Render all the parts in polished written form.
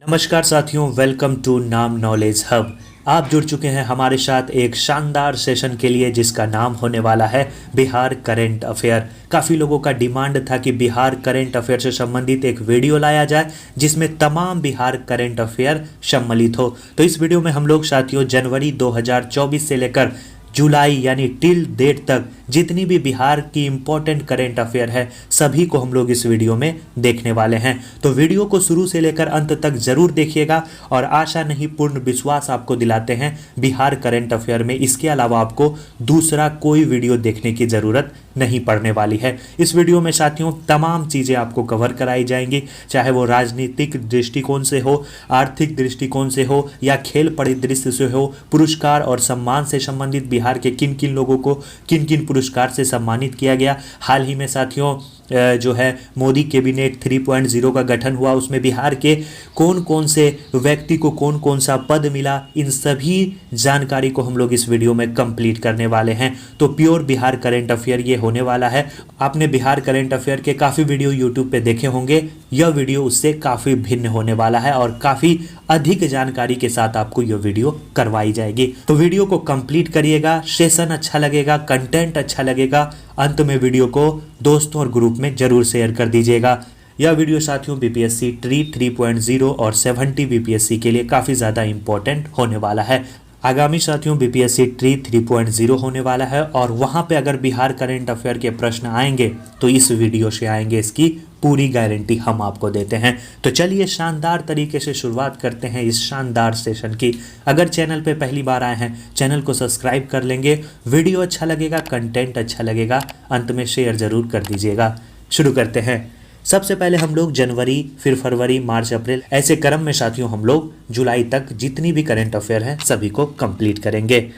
नमस्कार साथियों, welcome to नाम नॉलेज हब। आप जुड़ चुके हैं हमारे साथ एक शानदार सेशन के लिए जिसका नाम होने वाला है बिहार करंट अफेयर। काफ़ी लोगों का डिमांड था कि बिहार करंट अफेयर से संबंधित एक वीडियो लाया जाए जिसमें तमाम बिहार करंट अफेयर सम्मिलित हो। तो इस वीडियो में हम लोग साथियों जनवरी 2024 से लेकर जुलाई यानी टिल डेट तक जितनी भी बिहार की इम्पोर्टेंट करंट अफेयर है सभी को हम लोग इस वीडियो में देखने वाले हैं। तो वीडियो को शुरू से लेकर अंत तक जरूर देखिएगा और आशा नहीं पूर्ण विश्वास आपको दिलाते हैं बिहार करंट अफेयर में इसके अलावा आपको दूसरा कोई वीडियो देखने की ज़रूरत नहीं पड़ने वाली है। इस वीडियो में साथियों तमाम चीज़ें आपको कवर कराई जाएंगी, चाहे वो राजनीतिक दृष्टिकोण से हो, आर्थिक दृष्टिकोण से हो या खेल परिदृश्य से हो, पुरस्कार और सम्मान से संबंधित बिहार के किन किन लोगों को किन किन पुरस्कार से सम्मानित किया गया। हाल ही में साथियों जो है मोदी कैबिनेट 3.0 का गठन हुआ, उसमें बिहार के कौन कौन से व्यक्ति को कौन कौन सा पद मिला, इन सभी जानकारी को हम लोग इस वीडियो में कंप्लीट करने वाले हैं। तो प्योर बिहार करंट अफेयर ये होने वाला है। आपने बिहार करंट अफेयर के काफ़ी वीडियो यूट्यूब पे देखे होंगे, यह वीडियो उससे काफ़ी भिन्न होने वाला है और काफ़ी अधिक जानकारी के साथ आपको यह वीडियो करवाई जाएगी। तो वीडियो को कंप्लीट करिएगा, सेशन अच्छा लगेगा, कंटेंट अच्छा लगेगा, अंत में वीडियो को दोस्तों और ग्रुप में जरूर शेयर कर दीजिएगा। यह वीडियो साथियों बीपीएससी ट्री 3.0 और 70 बीपीएससी के लिए काफ़ी ज़्यादा इम्पोर्टेंट होने वाला है। आगामी साथियों बीपीएससी ट्री 3.0 होने वाला है और वहाँ पे अगर बिहार करंट अफेयर के प्रश्न आएंगे तो इस वीडियो से आएंगे, इसकी पूरी गारंटी हम आपको देते हैं। तो चलिए शानदार तरीके से शुरुआत करते हैं इस शानदार सेशन की। अगर चैनल पे पहली बार आए हैं चैनल को सब्सक्राइब कर लेंगे, वीडियो अच्छा लगेगा, कंटेंट अच्छा लगेगा, अंत में शेयर ज़रूर कर दीजिएगा। शुरू करते हैं। सबसे पहले हम लोग जनवरी, फिर फरवरी, मार्च, अप्रैल, ऐसे क्रम में साथियों हम लोग जुलाई तक जितनी भी करंट अफेयर हैं सभी को कंप्लीट करेंगे।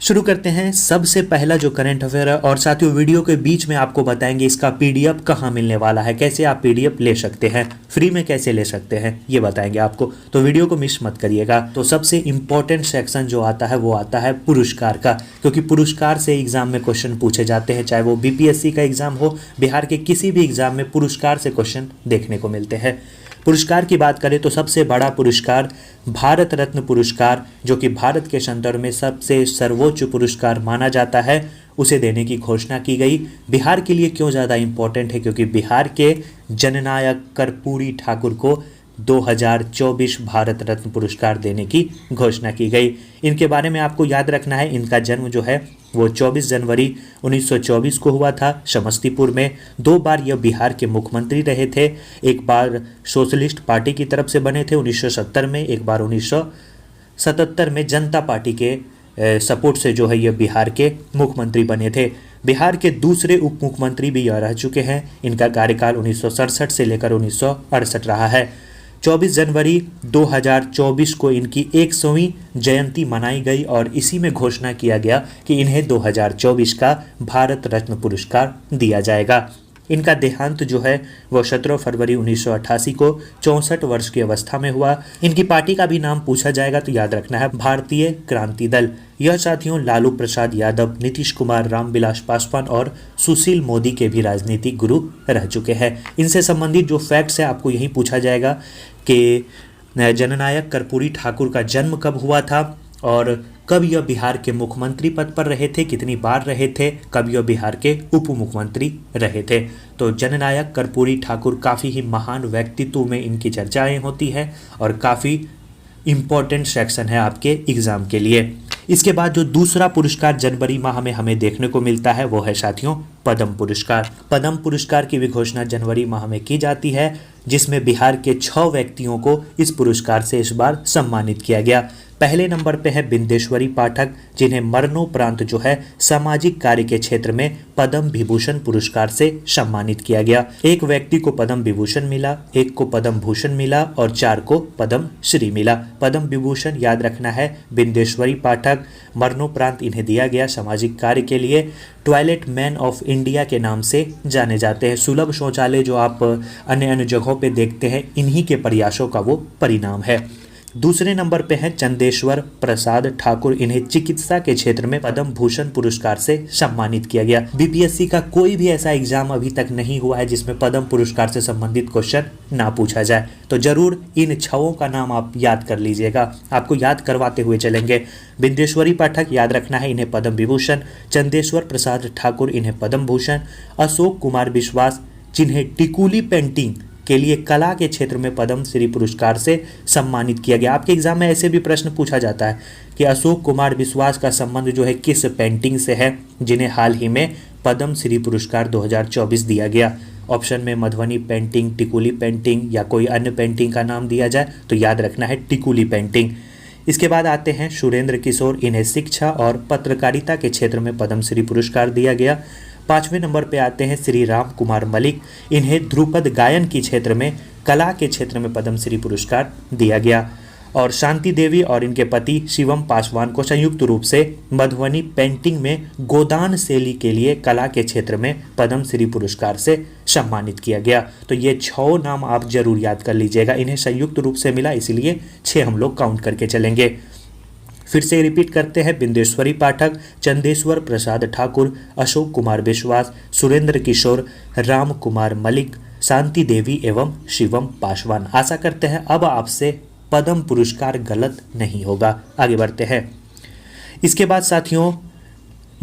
शुरू करते हैं। सबसे पहला जो करंट अफेयर है और साथियों वीडियो के बीच में आपको बताएंगे इसका पीडीएफ कहाँ मिलने वाला है, कैसे आप पीडीएफ ले सकते हैं, फ्री में कैसे ले सकते हैं ये बताएंगे आपको, तो वीडियो को मिस मत करिएगा। तो सबसे इम्पोर्टेंट सेक्शन जो आता है वो आता है पुरस्कार का, क्योंकि पुरस्कार से एग्जाम में क्वेश्चन पूछे जाते हैं, चाहे वो बीपीएससी का एग्जाम हो, बिहार के किसी भी एग्जाम में पुरस्कार से क्वेश्चन देखने को मिलते हैं। पुरस्कार की बात करें तो सबसे बड़ा पुरस्कार भारत रत्न पुरस्कार, जो कि भारत के संदर्भ में सबसे सर्वोच्च पुरस्कार माना जाता है, उसे देने की घोषणा की गई। बिहार के लिए क्यों ज़्यादा इम्पोर्टेंट है, क्योंकि बिहार के जननायक कर्पूरी ठाकुर को 2024 भारत रत्न पुरस्कार देने की घोषणा की गई। इनके बारे में आपको याद रखना है, इनका जन्म जो है वो 24 जनवरी 1924 को हुआ था समस्तीपुर में। 2 बार यह बिहार के मुख्यमंत्री रहे थे, एक बार सोशलिस्ट पार्टी की तरफ से बने थे 1970 में, एक बार 1977 में जनता पार्टी के सपोर्ट से जो है यह बिहार के मुख्यमंत्री बने थे। बिहार के दूसरे उप मुख्यमंत्री भी यह रह चुके हैं। इनका कार्यकाल 1967 से लेकर 1968 रहा है। 24 जनवरी 2024 को इनकी 100वीं जयंती मनाई गई और इसी में घोषणा किया गया कि इन्हें 2024 का भारत रत्न पुरस्कार दिया जाएगा। इनका देहांत जो है वह 17 फरवरी 1988 को 64 वर्ष की अवस्था में हुआ। इनकी पार्टी का भी नाम पूछा जाएगा तो याद रखना है भारतीय क्रांति दल। यह साथियों लालू प्रसाद यादव, नीतीश कुमार, रामविलास पासवान और सुशील मोदी के भी राजनीतिक गुरु रह चुके हैं। इनसे संबंधित जो फैक्ट्स है आपको यही पूछा जाएगा कि जननायक कर्पूरी ठाकुर का जन्म कब हुआ था और कब यह बिहार के मुख्यमंत्री पद पर रहे थे, कितनी बार रहे थे, कब यह बिहार के उप मुख्यमंत्री रहे थे। तो जननायक कर्पूरी ठाकुर काफ़ी ही महान व्यक्तित्व में इनकी चर्चाएं होती हैं और काफ़ी इम्पोर्टेंट सेक्शन है आपके एग्ज़ाम के लिए। इसके बाद जो दूसरा पुरस्कार जनवरी माह में हमें देखने को मिलता है वो है साथियों पद्म पुरस्कार। पद्म पुरस्कार की भी घोषणा जनवरी माह में की जाती है, जिसमें बिहार के 6 व्यक्तियों को इस पुरस्कार से इस बार सम्मानित किया गया। पहले नंबर पे है बिंदेश्वरी पाठक, जिन्हें मरणोपरांत जो है सामाजिक कार्य के क्षेत्र में पद्म विभूषण पुरस्कार से सम्मानित किया गया। एक व्यक्ति को पद्म विभूषण मिला, एक को पद्म भूषण मिला और 4 को पद्म श्री मिला। पद्म विभूषण याद रखना है बिंदेश्वरी पाठक, मरणोपरांत इन्हें दिया गया सामाजिक कार्य के लिए। टॉयलेट मैन ऑफ इंडिया के नाम से जाने जाते हैं। सुलभ शौचालय जो आप अन्य अन्य जगहों पे देखते हैं, इन्हीं के प्रयासों का वो परिणाम है। दूसरे नंबर पे हैं चंदेश्वर प्रसाद ठाकुर, इन्हें चिकित्सा के क्षेत्र में पद्म भूषण पुरस्कार से सम्मानित किया गया। बीपीएससी का कोई भी ऐसा एग्जाम अभी तक नहीं हुआ है जिसमें पद्म पुरस्कार से संबंधित क्वेश्चन ना पूछा जाए, तो जरूर इन 6 का नाम आप याद कर लीजिएगा, आपको याद करवाते हुए चलेंगे। बिंदेश्वरी पाठक याद रखना है, इन्हें पद्म विभूषण, चंदेश्वर प्रसाद ठाकुर इन्हें पद्म भूषण, अशोक कुमार विश्वास जिन्हें टिकुली पेंटिंग के लिए कला के क्षेत्र में पद्म श्री पुरस्कार से सम्मानित किया गया। आपके एग्जाम में ऐसे भी प्रश्न पूछा जाता है कि अशोक कुमार विश्वास का संबंध जो है किस पेंटिंग से है जिन्हें हाल ही में पद्म श्री पुरस्कार 2024 दिया गया। ऑप्शन में मधुबनी पेंटिंग, टिकुली पेंटिंग या कोई अन्य पेंटिंग का नाम दिया जाए तो याद रखना है टिकुली पेंटिंग। इसके बाद आते हैं सुरेंद्र किशोर, इन्हें शिक्षा और पत्रकारिता के क्षेत्र में पद्म श्री पुरस्कार दिया गया। 5वें नंबर पे आते हैं श्री राम कुमार मलिक, इन्हें ध्रुपद गायन के क्षेत्र में कला के क्षेत्र में पद्म श्री पुरस्कार दिया गया। और शांति देवी और इनके पति शिवम पासवान को संयुक्त रूप से मधुबनी पेंटिंग में गोदान शैली के लिए कला के क्षेत्र में पद्म श्री पुरस्कार से सम्मानित किया गया। तो ये 6 नाम आप जरूर याद कर लीजिएगा, इन्हें संयुक्त रूप से मिला इसलिए 6 हम लोग काउंट करके चलेंगे। फिर से रिपीट करते हैं, बिंदेश्वरी पाठक, चंदेश्वर प्रसाद ठाकुर, अशोक कुमार विश्वास, सुरेंद्र किशोर, राम कुमार मलिक, शांति देवी एवं शिवम पासवान। आशा करते हैं अब आपसे पद्म पुरस्कार गलत नहीं होगा। आगे बढ़ते हैं। इसके बाद साथियों,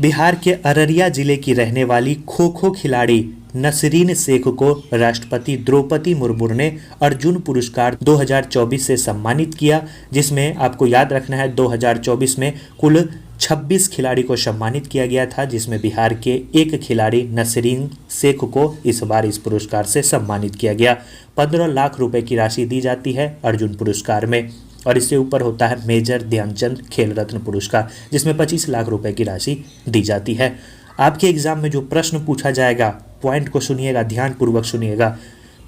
बिहार के अररिया जिले की रहने वाली खो खो खिलाड़ी नसरीन शेख को राष्ट्रपति द्रौपदी मुर्मू ने अर्जुन पुरस्कार 2024 से सम्मानित किया, जिसमें आपको याद रखना है 2024 में कुल 26 खिलाड़ी को सम्मानित किया गया था, जिसमें बिहार के एक खिलाड़ी नसरीन शेख को इस बार इस पुरस्कार से सम्मानित किया गया। 15 लाख रुपए की राशि दी जाती है अर्जुन पुरस्कार में, और इससे ऊपर होता है मेजर ध्यानचंद खेल रत्न पुरस्कार, जिसमें 25 लाख रुपए की राशि दी जाती है। आपके एग्जाम में जो प्रश्न पूछा जाएगा, पॉइंट को सुनिएगा, ध्यानपूर्वक सुनिएगा।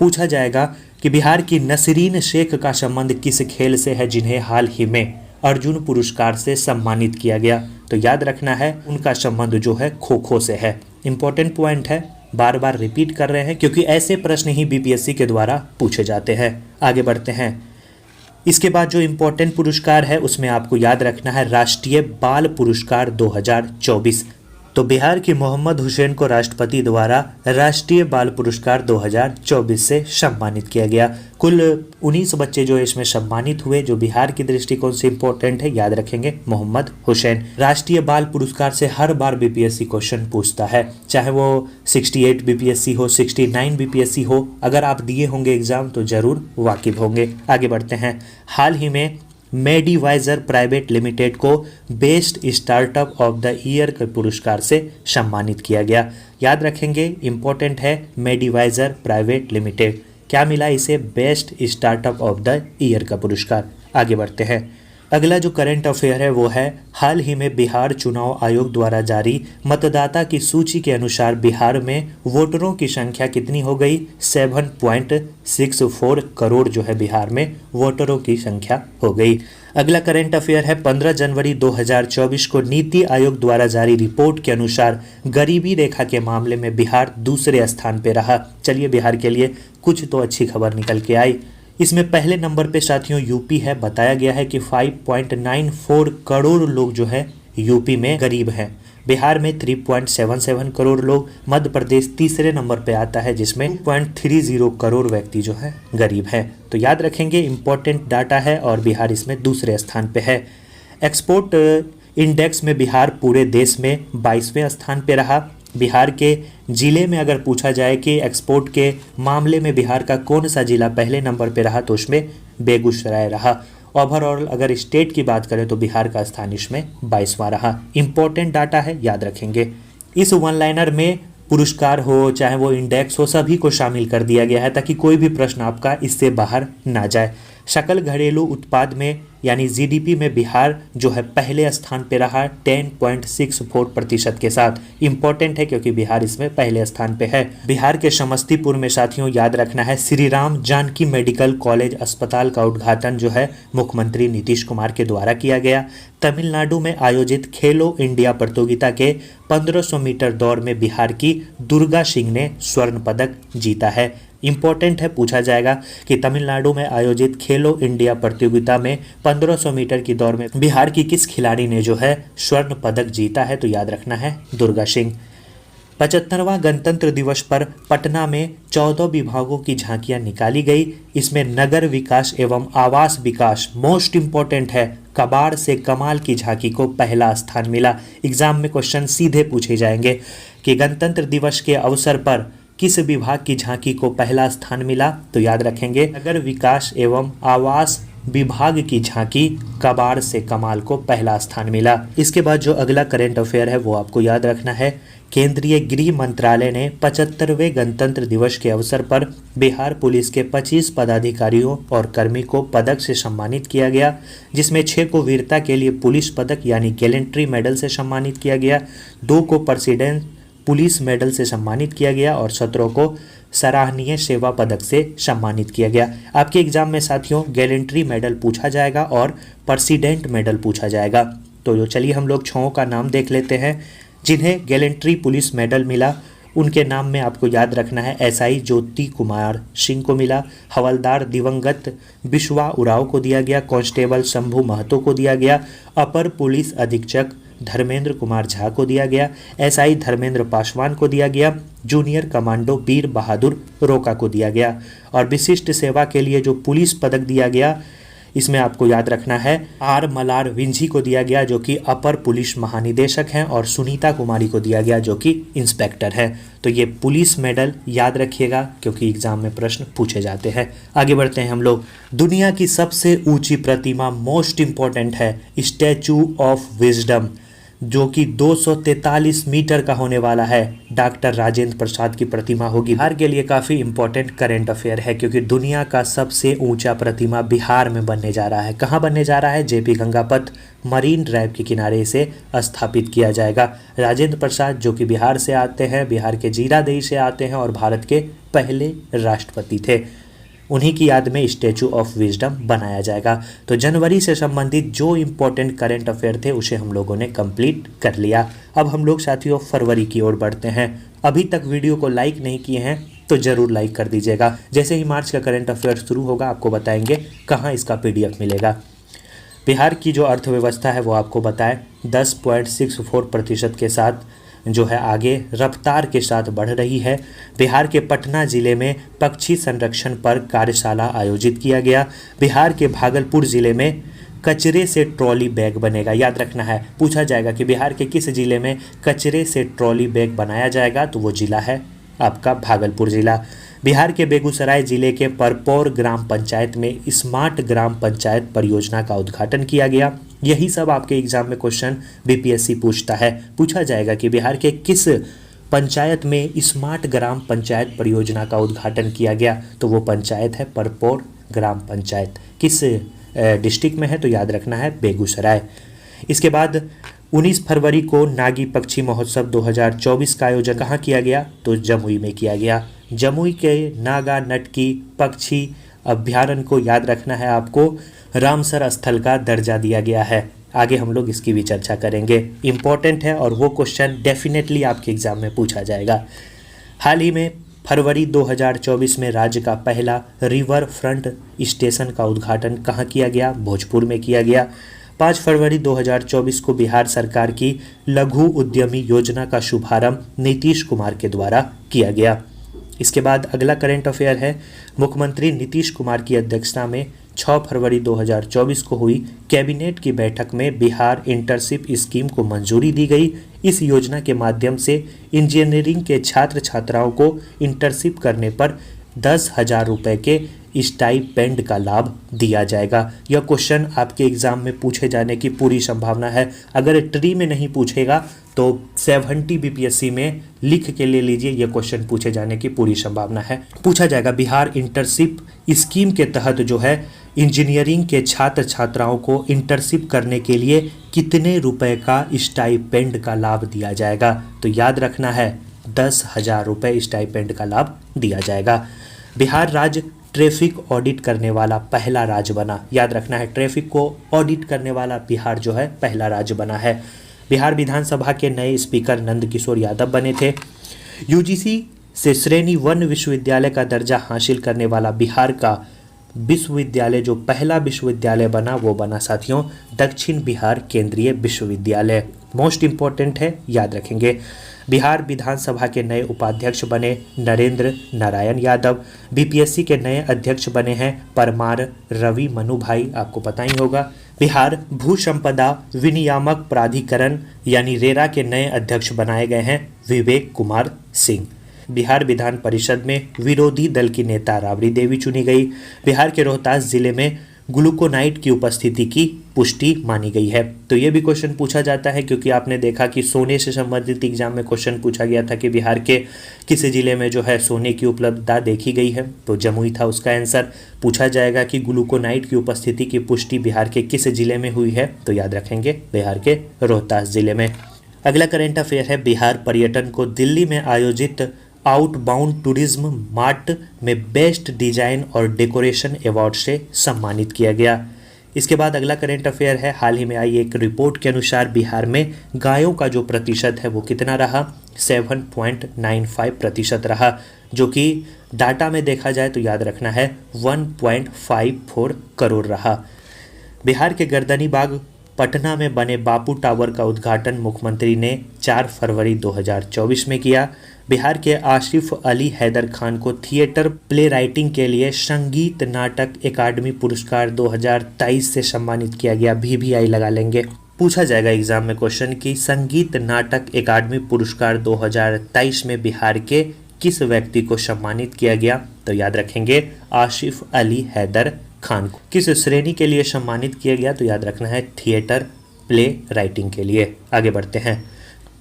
पूछा जाएगा कि बिहार की नसरीन शेख का संबंध किस खेल से है जिन्हें हाल ही में अर्जुन पुरस्कार से सम्मानित किया गया, तो याद रखना है उनका संबंध जो है खो खो से है। इंपॉर्टेंट पॉइंट है, बार बार रिपीट कर रहे हैं क्योंकि ऐसे प्रश्न ही बीपीएससी के द्वारा पूछे जाते हैं। आगे बढ़ते हैं। इसके बाद जो इम्पोर्टेंट पुरस्कार है उसमें आपको याद रखना है राष्ट्रीय बाल पुरस्कार 2024। तो बिहार के मोहम्मद हुसैन को राष्ट्रपति द्वारा राष्ट्रीय बाल पुरस्कार 2024 से सम्मानित किया गया। कुल 19 बच्चे जो इसमें सम्मानित हुए, जो बिहार की दृष्टिकोण से इम्पोर्टेंट है, याद रखेंगे मोहम्मद हुसैन। राष्ट्रीय बाल पुरस्कार से हर बार बीपीएससी क्वेश्चन पूछता है, चाहे वो 68 बीपीएससी हो, 69 बीपीएससी हो। अगर आप दिए होंगे एग्जाम तो जरूर वाकिफ होंगे। आगे बढ़ते हैं। हाल ही में मेडिवाइजर प्राइवेट लिमिटेड को best startup of the year के पुरस्कार से सम्मानित किया गया। याद रखेंगे, इंपॉर्टेंट है, मेडिवाइजर प्राइवेट लिमिटेड क्या मिला इसे? Best startup of the year का पुरस्कार। आगे बढ़ते हैं। अगला जो करंट अफेयर है वो है हाल ही में बिहार चुनाव आयोग द्वारा जारी मतदाता की सूची के अनुसार बिहार में वोटरों की संख्या कितनी हो गई? 7.64 करोड़ जो है बिहार में वोटरों की संख्या हो गई। अगला करंट अफेयर है 15 जनवरी 2024 को नीति आयोग द्वारा जारी रिपोर्ट के अनुसार गरीबी रेखा के मामले में बिहार दूसरे स्थान पर रहा। चलिए, बिहार के लिए कुछ तो अच्छी खबर निकल के आई। इसमें पहले नंबर पे साथियों यूपी है। बताया गया है कि 5.94 करोड़ लोग जो है यूपी में गरीब हैं। बिहार में 3.77 करोड़ लोग। मध्य प्रदेश तीसरे नंबर पे आता है जिसमें 2.30 करोड़ व्यक्ति जो है गरीब हैं। तो याद रखेंगे, इंपॉर्टेंट डाटा है और बिहार इसमें दूसरे स्थान पे है। एक्सपोर्ट इंडेक्स में बिहार पूरे देश में 22वें स्थान पे रहा। बिहार के ज़िले में अगर पूछा जाए कि एक्सपोर्ट के मामले में बिहार का कौन सा ज़िला पहले नंबर पे रहा तो उसमें बेगूसराय रहा। ओवरऑल अगर स्टेट की बात करें तो बिहार का स्थान इसमें 22वां रहा। इंपॉर्टेंट डाटा है, याद रखेंगे। इस वन लाइनर में पुरस्कार हो चाहे वो इंडेक्स हो, सभी को शामिल कर दिया गया है ताकि कोई भी प्रश्न आपका इससे बाहर ना जाए। सकल घरेलू उत्पाद में यानी जीडीपी में बिहार जो है पहले स्थान पे रहा 10.64% के साथ। इंपॉर्टेंट है क्योंकि बिहार इसमें पहले स्थान पे है। बिहार के समस्तीपुर में साथियों याद रखना है श्री राम जानकी मेडिकल कॉलेज अस्पताल का उद्घाटन जो है मुख्यमंत्री नीतीश कुमार के द्वारा किया गया। तमिलनाडु में आयोजित खेलो इंडिया प्रतियोगिता के 1500 मीटर दौड़ में बिहार की दुर्गा सिंह ने स्वर्ण पदक जीता है। इम्पोर्टेंट है, पूछा जाएगा कि तमिलनाडु में आयोजित खेलो इंडिया प्रतियोगिता में 1500 मीटर की दौड़ में बिहार की किस खिलाड़ी ने जो है स्वर्ण पदक जीता है, तो याद रखना है दुर्गा सिंह। 75वां गणतंत्र दिवस पर पटना में 14 विभागों की झांकियां निकाली गई। इसमें नगर विकास एवं आवास विकास मोस्ट इंपॉर्टेंट है, कबाड़ से कमाल की झांकी को पहला स्थान मिला। एग्जाम में क्वेश्चन सीधे पूछे जाएंगे कि गणतंत्र दिवस के अवसर पर किस विभाग की झांकी को पहला स्थान मिला, तो याद रखेंगे नगर विकास एवं आवास विभाग की झांकी कबाड़ से कमाल को पहला स्थान मिला। इसके बाद जो अगला करंट अफेयर है वो आपको याद रखना है। केंद्रीय गृह मंत्रालय ने 75वें गणतंत्र दिवस के अवसर पर बिहार पुलिस के 25 पदाधिकारियों और कर्मी को पदक से सम्मानित किया गया, जिसमें 6 को वीरता के लिए पुलिस पदक यानी गैलेंट्री मेडल से सम्मानित किया गया, 2 को प्रेसिडेंट पुलिस मेडल से सम्मानित किया गया और 17 को सराहनीय सेवा पदक से सम्मानित किया गया। आपके एग्जाम में साथियों गैलेंट्री मेडल पूछा जाएगा और प्रेसिडेंट मेडल पूछा जाएगा। तो चलिए हम लोग 6 का नाम देख लेते हैं जिन्हें गैलेंट्री पुलिस मेडल मिला। उनके नाम में आपको याद रखना है एसआई ज्योति कुमार सिंह को मिला, हवलदार दिवंगत बिश्वा उराव को दिया गया, कांस्टेबल शंभू महतो को दिया गया, अपर पुलिस अधीक्षक धर्मेंद्र कुमार झा को दिया गया, एसआई धर्मेंद्र पासवान को दिया गया, जूनियर कमांडो वीर बहादुर रोका को दिया गया। और विशिष्ट सेवा के लिए जो पुलिस पदक दिया गया इसमें आपको याद रखना है आर मलार विंझी को दिया गया जो कि अपर पुलिस महानिदेशक हैं, और सुनीता कुमारी को दिया गया जो कि इंस्पेक्टर है। तो ये पुलिस मेडल याद रखिएगा क्योंकि एग्जाम में प्रश्न पूछे जाते हैं। आगे बढ़ते हैं हम लोग। दुनिया की सबसे ऊंची प्रतिमा मोस्ट इंपॉर्टेंट है स्टैचू ऑफ विजडम जो कि 243 मीटर का होने वाला है, डॉक्टर राजेंद्र प्रसाद की प्रतिमा होगी। बिहार के लिए काफ़ी इंपॉर्टेंट करंट अफेयर है क्योंकि दुनिया का सबसे ऊंचा प्रतिमा बिहार में बनने जा रहा है। कहाँ बनने जा रहा है? जेपी गंगापथ मरीन ड्राइव के किनारे से स्थापित किया जाएगा। राजेंद्र प्रसाद जो कि बिहार से आते हैं, बिहार के जीरादेई से आते हैं और भारत के पहले राष्ट्रपति थे, उन्हीं की याद में स्टैचू ऑफ विजडम बनाया जाएगा। तो जनवरी से संबंधित जो इम्पोर्टेंट करंट अफेयर थे उसे हम लोगों ने कंप्लीट कर लिया। अब हम लोग साथियों फरवरी की ओर बढ़ते हैं। अभी तक वीडियो को लाइक नहीं किए हैं तो ज़रूर लाइक कर दीजिएगा। जैसे ही मार्च का करंट अफेयर शुरू होगा आपको बताएंगे कहाँ इसका PDF मिलेगा। बिहार की जो अर्थव्यवस्था है वो आपको बताए 10.64% के साथ जो है आगे रफ्तार के साथ बढ़ रही है। बिहार के पटना जिले में पक्षी संरक्षण पर कार्यशाला आयोजित किया गया। बिहार के भागलपुर जिले में कचरे से ट्रॉली बैग बनेगा, याद रखना है। पूछा जाएगा कि बिहार के किस जिले में कचरे से ट्रॉली बैग बनाया जाएगा, तो वो जिला है आपका भागलपुर जिला। बिहार के बेगूसराय जिले के परपौर ग्राम पंचायत में स्मार्ट ग्राम पंचायत परियोजना का उद्घाटन किया गया। यही सब आपके एग्जाम में क्वेश्चन BPSC पूछता है। पूछा जाएगा कि बिहार के किस पंचायत में स्मार्ट ग्राम पंचायत परियोजना का उद्घाटन किया गया, तो वो पंचायत है परपौर ग्राम पंचायत। किस डिस्ट्रिक्ट में है, तो याद रखना है बेगूसराय। इसके बाद 19 फरवरी को नागी पक्षी महोत्सव 2024 का आयोजन कहाँ किया गया, तो जमुई में किया गया। जमुई के नागा नटकी पक्षी अभ्यारण्य को याद रखना है आपको रामसर स्थल का दर्जा दिया गया है। आगे हम लोग इसकी भी चर्चा करेंगे, इम्पोर्टेंट है और वो क्वेश्चन डेफिनेटली आपके एग्जाम में पूछा जाएगा। हाल ही में फरवरी 2024 में राज्य का पहला रिवर फ्रंट स्टेशन का उद्घाटन कहाँ किया गया, भोजपुर में किया गया। 5 फरवरी 2024 को बिहार सरकार की लघु उद्यमी योजना का शुभारंभ नीतीश कुमार के द्वारा किया गया। इसके बाद अगला करंट अफेयर है। मुख्यमंत्री नीतीश कुमार की अध्यक्षता में 6 फरवरी 2024 को हुई कैबिनेट की बैठक में बिहार इंटर्नशिप स्कीम को मंजूरी दी गई। इस योजना के माध्यम से इंजीनियरिंग के छात्र छात्राओं को इंटर्नशिप करने पर 10,000 रुपये के स्टाइपेंड का लाभ दिया जाएगा। यह क्वेश्चन आपके एग्जाम में पूछे जाने की पूरी संभावना है। अगर ट्री में नहीं पूछेगा तो 70 BPSC में लिख के ले लीजिए, यह क्वेश्चन पूछे जाने की पूरी संभावना है। पूछा जाएगा बिहार इंटर्नशिप स्कीम के तहत जो है इंजीनियरिंग के छात्र छात्राओं को इंटर्नशिप करने के लिए कितने रुपए का स्टाइपेंड का लाभ दिया जाएगा, तो याद रखना है 10,000 रुपये स्टाइपेंड का लाभ दिया जाएगा। बिहार राज्य ट्रैफिक ऑडिट करने वाला पहला राज्य बना, याद रखना है ट्रैफिक को ऑडिट करने वाला बिहार जो है पहला राज्य बना है। बिहार विधानसभा के नए स्पीकर नंद किशोर यादव बने थे। UGC से श्रेणी 1 विश्वविद्यालय का दर्जा हासिल करने वाला बिहार का विश्वविद्यालय जो पहला विश्वविद्यालय बना वो बना साथियों दक्षिण बिहार केंद्रीय विश्वविद्यालय। मोस्ट इंपॉर्टेंट है, याद रखेंगे। बिहार विधानसभा के नए उपाध्यक्ष बने नरेंद्र नारायण यादव। बीपीएससी के नए अध्यक्ष बने हैं परमार रवि मनु भाई, आपको पता ही होगा। बिहार भू संपदा विनियामक प्राधिकरण यानी रेरा के नए अध्यक्ष बनाए गए हैं विवेक कुमार सिंह। बिहार विधान परिषद में विरोधी दल की नेता राबड़ी देवी चुनी गई। बिहार के रोहतास जिले में ग्लूकोनाइट की उपस्थिति की पुष्टि मानी गई है। तो ये भी क्वेश्चन पूछा जाता है क्योंकि आपने देखा कि सोने से संबंधित एग्जाम में क्वेश्चन पूछा गया था कि बिहार के किस जिले में जो है सोने की उपलब्धता देखी गई है, तो जमुई था उसका आंसर। पूछा जाएगा कि ग्लूकोनाइट की उपस्थिति की पुष्टि बिहार के किस जिले में हुई है, तो याद रखेंगे बिहार के रोहतास जिले में। अगला करंट अफेयर है, बिहार पर्यटन को दिल्ली में आयोजित आउटबाउंड टूरिज्म मार्ट में बेस्ट डिजाइन और डेकोरेशन अवार्ड से सम्मानित किया गया। इसके बाद अगला करंट अफेयर है, हाल ही में आई एक रिपोर्ट के अनुसार बिहार में गायों का जो प्रतिशत है वो कितना रहा, 7.95% रहा, जो कि डाटा में देखा जाए तो याद रखना है 1.54 करोड़ रहा। बिहार के गर्दनी बाग पटना में बने बापू टावर का उद्घाटन मुख्यमंत्री ने 4 फरवरी 2024 में किया। बिहार के आसिफ अली हैदर खान को थिएटर प्ले राइटिंग के लिए संगीत नाटक अकादमी पुरस्कार 2023 से सम्मानित किया गया। भी लगा लेंगे, पूछा जाएगा एग्जाम में क्वेश्चन कि संगीत नाटक अकादमी पुरस्कार 2023 में बिहार के किस व्यक्ति को सम्मानित किया गया, तो याद रखेंगे आसिफ अली हैदर खान को। किस श्रेणी के लिए सम्मानित किया गया, तो याद रखना है थिएटर प्ले राइटिंग के लिए। आगे बढ़ते हैं,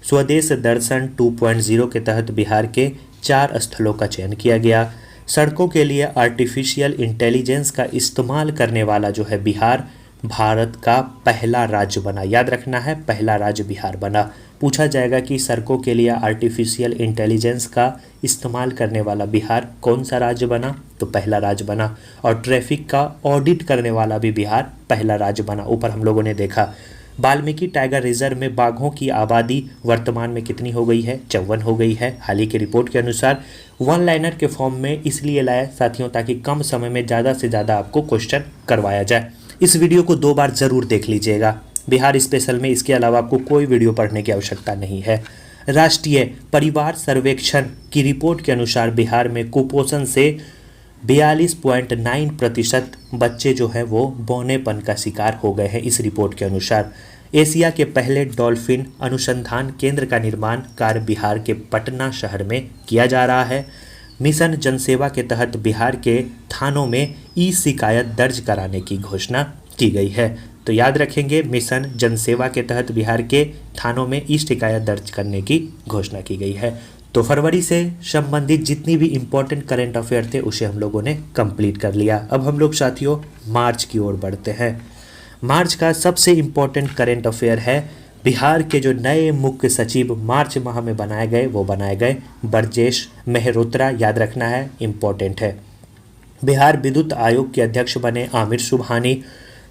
स्वदेश दर्शन 2.0 के तहत बिहार के 4 स्थलों का चयन किया गया। सड़कों के लिए आर्टिफिशियल इंटेलिजेंस का इस्तेमाल करने वाला जो है बिहार भारत का पहला राज्य बना। याद रखना है पहला राज्य बिहार बना। पूछा जाएगा कि सड़कों के लिए आर्टिफिशियल इंटेलिजेंस का इस्तेमाल करने वाला बिहार कौन सा राज्य बना, तो पहला राज्य बना। और ट्रैफिक का ऑडिट करने वाला भी बिहार पहला राज्य बना। ऊपर हम लोगों ने देखा वाल्मीकि टाइगर रिजर्व में बाघों की आबादी वर्तमान में कितनी हो गई है, 54 हो गई है। हाल ही की रिपोर्ट के अनुसार वन लाइनर के फॉर्म में इसलिए लाया साथियों ताकि कम समय में ज़्यादा से ज़्यादा आपको क्वेश्चन करवाया जाए। इस वीडियो को 2 बार ज़रूर देख लीजिएगा बिहार स्पेशल में, इसके अलावा आपको कोई वीडियो पढ़ने की आवश्यकता नहीं है। राष्ट्रीय परिवार सर्वेक्षण की रिपोर्ट के अनुसार बिहार में कुपोषण से 42.9% बच्चे जो हैं वो बौनेपन का शिकार हो गए हैं। इस रिपोर्ट के अनुसार एशिया के पहले डॉल्फिन अनुसंधान केंद्र का निर्माण कार्य बिहार के पटना शहर में किया जा रहा है। मिशन जनसेवा के तहत बिहार के थानों में ई शिकायत दर्ज कराने की घोषणा की गई है। तो याद रखेंगे मिशन जनसेवा के तहत बिहार के थानों में ई शिकायत दर्ज करने की घोषणा की गई है। तो फरवरी से संबंधित जितनी भी इम्पोर्टेंट करंट अफेयर थे उसे हम लोगों ने कंप्लीट कर लिया। अब हम लोग साथियों मार्च की ओर बढ़ते हैं। मार्च का सबसे इम्पोर्टेंट करंट अफेयर है बिहार के जो नए मुख्य सचिव मार्च माह में बनाए गए वो बनाए गए ब्रजेश मेहरोत्रा। याद रखना है, इम्पोर्टेंट है। बिहार विद्युत आयोग के अध्यक्ष बने आमिर सुबहानी।